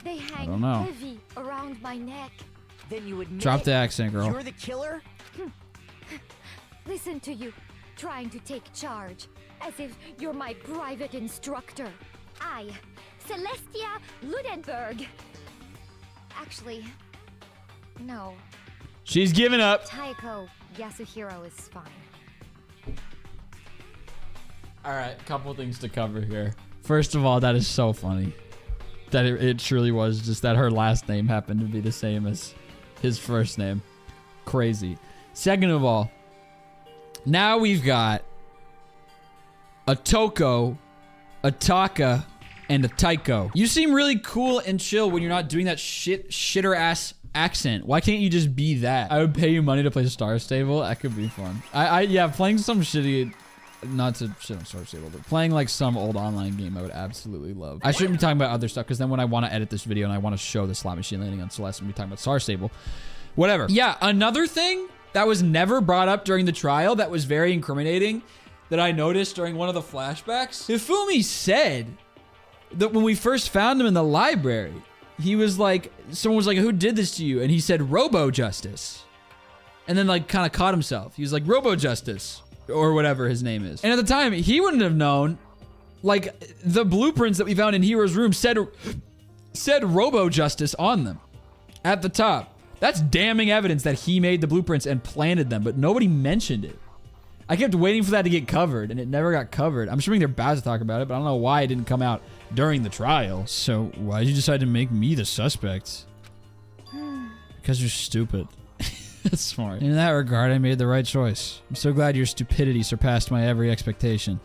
S4: They hang
S2: don't know.
S4: heavy around my neck.
S9: Then you admit
S2: Drop the accent, girl.
S9: You're the killer?
S4: Listen to you, trying to take charge, as if you're my private instructor. I, Celestia Ludenberg. Actually, no.
S2: She's giving up.
S4: Taiko Yasuhiro is fine.
S2: Alright, a couple things to cover here. First of all, that is so funny. That it truly was just that her last name happened to be the same as his first name. Crazy. Second of all, now we've got a Toko, a Taka, and a Taiko. You seem really cool and chill when you're not doing that shitter ass accent. Why can't you just be that? I would pay you money to play Star Stable. That could be fun. Yeah, playing some shitty, not to shit on Star Stable, but playing like some old online game I would absolutely love. I shouldn't be talking about other stuff because then when I want to edit this video and I want to show the slot machine landing on Celeste and be talking about Star Stable, whatever. Yeah, another thing that was never brought up during the trial that was very incriminating that I noticed during one of the flashbacks. Hifumi said that when we first found him in the library, he was like, someone was like, who did this to you? And he said, Robo Justice. And then like kind of caught himself. He was like, Robo Justice, or whatever his name is. And at the time, he wouldn't have known. Like, the blueprints that we found in Hero's room said Robo Justice on them at the top. That's damning evidence that he made the blueprints and planted them, but nobody mentioned it. I kept waiting for that to get covered, and it never got covered. I'm assuming they're about to talk about it, but I don't know why it didn't come out during the trial. So why did you decide to make me the suspect? Because you're stupid. That's smart. In that regard, I made the right choice. I'm so glad your stupidity surpassed my every expectation.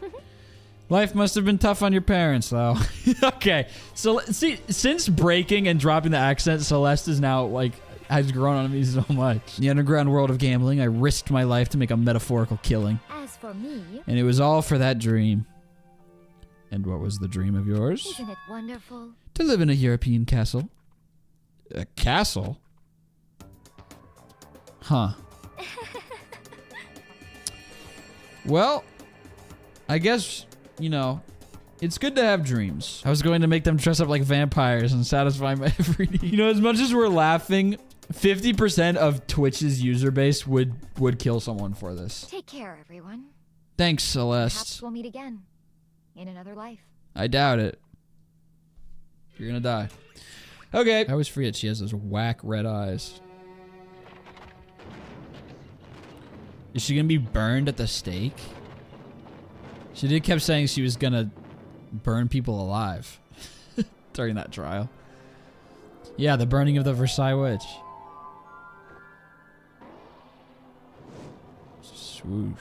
S2: Life must have been tough on your parents, though. Okay, so see, since breaking and dropping the accent, Celeste is now, like, has grown on me so much. In the underground world of gambling, I risked my life to make a metaphorical killing.
S4: As for me...
S2: And it was all for that dream. And what was the dream of yours?
S4: Isn't it wonderful?
S2: To live in a European castle. A castle? Huh. Well, I guess, you know, it's good to have dreams. I was going to make them dress up like vampires and satisfy my every need. You know, as much as we're laughing 50% of Twitch's user base would kill someone for this.
S4: Take care, everyone.
S2: Thanks,
S4: Perhaps
S2: Celeste.
S4: we'll meet again in another life.
S2: I doubt it. You're gonna die. Okay. I always forget she has those whack red eyes. Is she gonna be burned at the stake? She kept saying she was gonna burn people alive during that trial. Yeah, the burning of the Versailles Witch. Swoosh.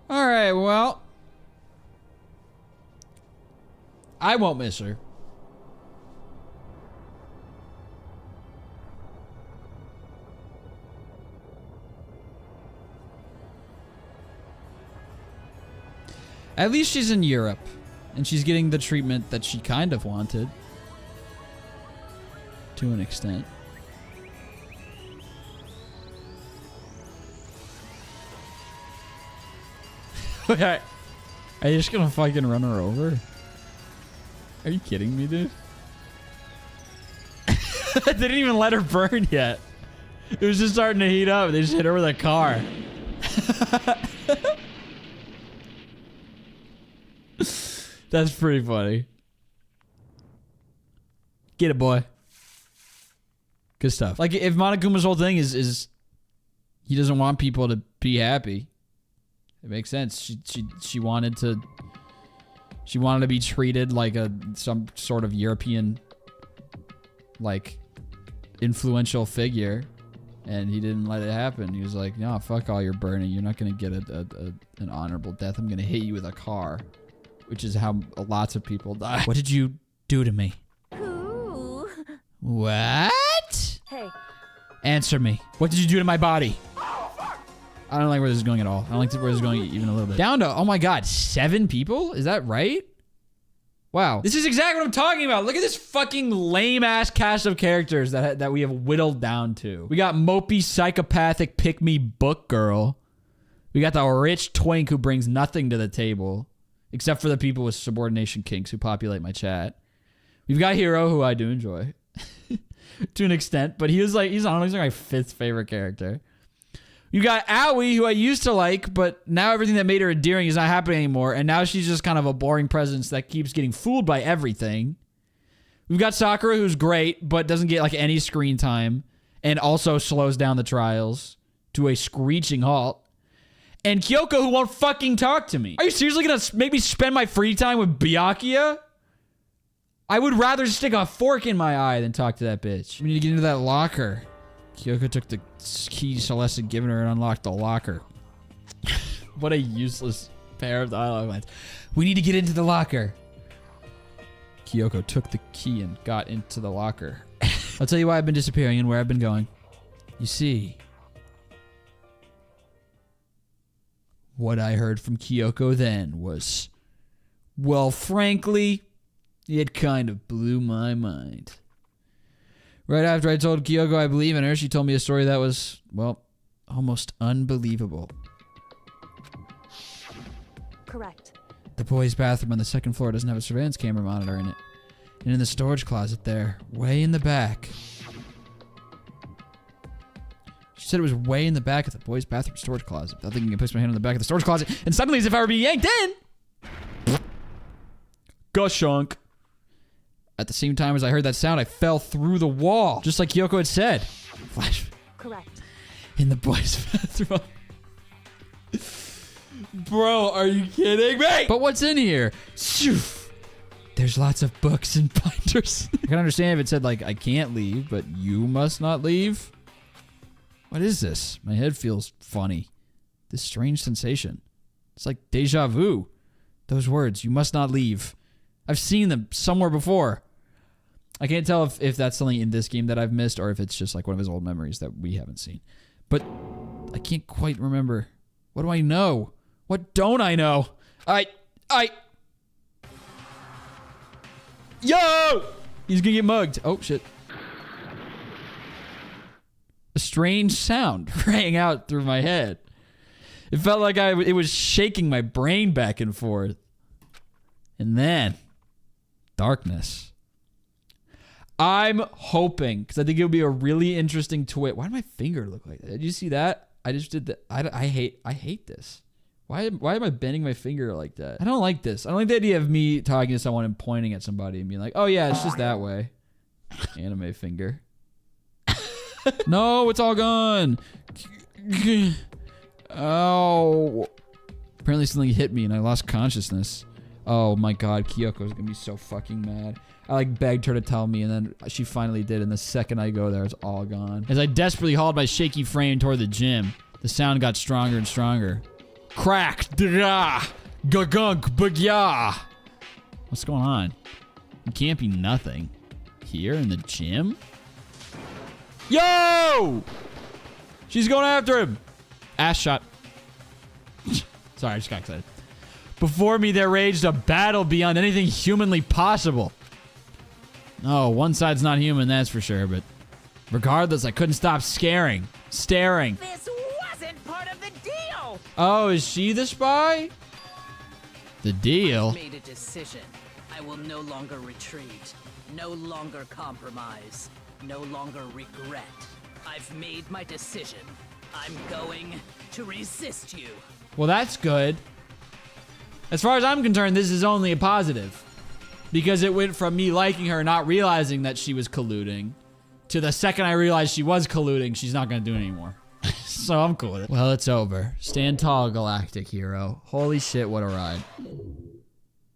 S2: All right, well, I won't miss her. At least she's in Europe, and she's getting the treatment that she kind of wanted. To an extent. Okay. Are you just gonna fucking run her over? Are you kidding me, dude? They didn't even let her burn yet. It was just starting to heat up. They just hit her with a car. That's pretty funny. Get it, boy. Good stuff. Like, if Monokuma's whole thing is he doesn't want people to be happy, it makes sense. She wanted to be treated like some sort of European, like, influential figure, and he didn't let it happen. He was like, no, fuck all your burning. You're not gonna get an honorable death. I'm gonna hit you with a car. Which is how lots of people die. What did you do to me?
S3: Ooh.
S2: What?
S11: Hey.
S2: Answer me. What did you do to my body? I don't like where this is going at all. I don't like where this is going even a little bit. Down to, oh my god, 7 people? Is that right? Wow. This is exactly what I'm talking about. Look at this fucking lame-ass cast of characters that we have whittled down to. We got mopey, psychopathic, pick-me book girl. We got the rich twink who brings nothing to the table. Except for the people with subordination kinks who populate my chat. We've got Hiro, who I do enjoy. To an extent. But he's honestly my 5th favorite character. You got Aoi, who I used to like, but now everything that made her endearing is not happening anymore. And now she's just kind of a boring presence that keeps getting fooled by everything. We've got Sakura, who's great, but doesn't get like any screen time. And also slows down the trials to a screeching halt. And Kyoko, who won't fucking talk to me. Are you seriously gonna make me spend my free time with Byakuya? I would rather stick a fork in my eye than talk to that bitch. We need to get into that locker. Kyoko took the key Celeste had given her and unlocked the locker. What a useless pair of dialogue lines. We need to get into the locker. Kyoko took the key and got into the locker. I'll tell you why I've been disappearing and where I've been going. You see, what I heard from Kyoko then was, well, frankly, it kind of blew my mind. Right after I told Kyoko I believe in her, she told me a story that was, well, almost unbelievable.
S11: Correct.
S2: The boys' bathroom on the 2nd floor doesn't have a surveillance camera monitor in it. And in the storage closet there, way in the back. She said it was way in the back of the boys' bathroom storage closet. I think I placed my hand on the back of the storage closet, and suddenly, as if I were being yanked in, Gushunk. At the same time as I heard that sound, I fell through the wall, just like Kyoko had said. Flash.
S11: Correct.
S2: In the boys' bathroom. Bro, are you kidding me? But what's in here? Shoof. There's lots of books and binders. I can understand if it said, like, I can't leave, but you must not leave. What is this? My head feels funny. This strange sensation. It's like deja vu. Those words, you must not leave. I've seen them somewhere before. I can't tell if that's something in this game that I've missed or if it's just like one of his old memories that we haven't seen. But I can't quite remember. What do I know? What don't I know? Yo! He's gonna get mugged. Oh, shit. a strange sound rang out through my head. It felt like it was shaking my brain back and forth. And then, darkness. I'm hoping, because I think it would be a really interesting twist. Why did my finger look like that? Did you see that? I just did that. I hate this. Why am I bending my finger like that? I don't like this. I don't like the idea of me talking to someone and pointing at somebody and being like, oh yeah, it's just that way. Anime finger. No, it's all gone. Oh. Apparently something hit me and I lost consciousness. Oh my god, Kyoko's gonna be so fucking mad. I like begged her to tell me and then she finally did, and the second I go there, it's all gone. As I desperately hauled my shaky frame toward the gym, the sound got stronger and stronger. Crack! Dra! Gagunk! Bagya! What's going on? It can't be nothing. Here in the gym? Yo! She's going after him! Ass shot. Sorry, I just got excited. Before me there raged a battle beyond anything humanly possible. Oh, one side's not human, that's for sure, but regardless, I couldn't stop staring.
S8: This wasn't part of the deal!
S2: Oh, is she the spy? The deal?
S10: I've made a decision. I will no longer retreat, no longer compromise, no longer regret. I've made my decision. I'm going to resist you.
S2: Well, that's good. As far as I'm concerned, this is only a positive. Because it went from me liking her, not realizing that she was colluding, to the second I realized she was colluding, she's not going to do it anymore. So I'm cool with it. Well, it's over. Stand tall, galactic hero. Holy shit, what a ride.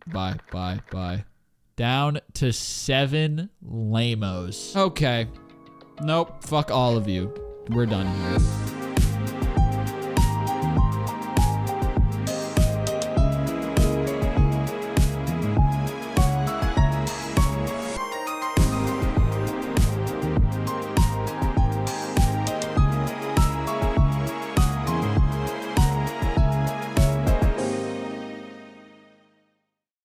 S2: Bye. Down to 7 lamos. Okay. Nope, fuck all of you. We're done here.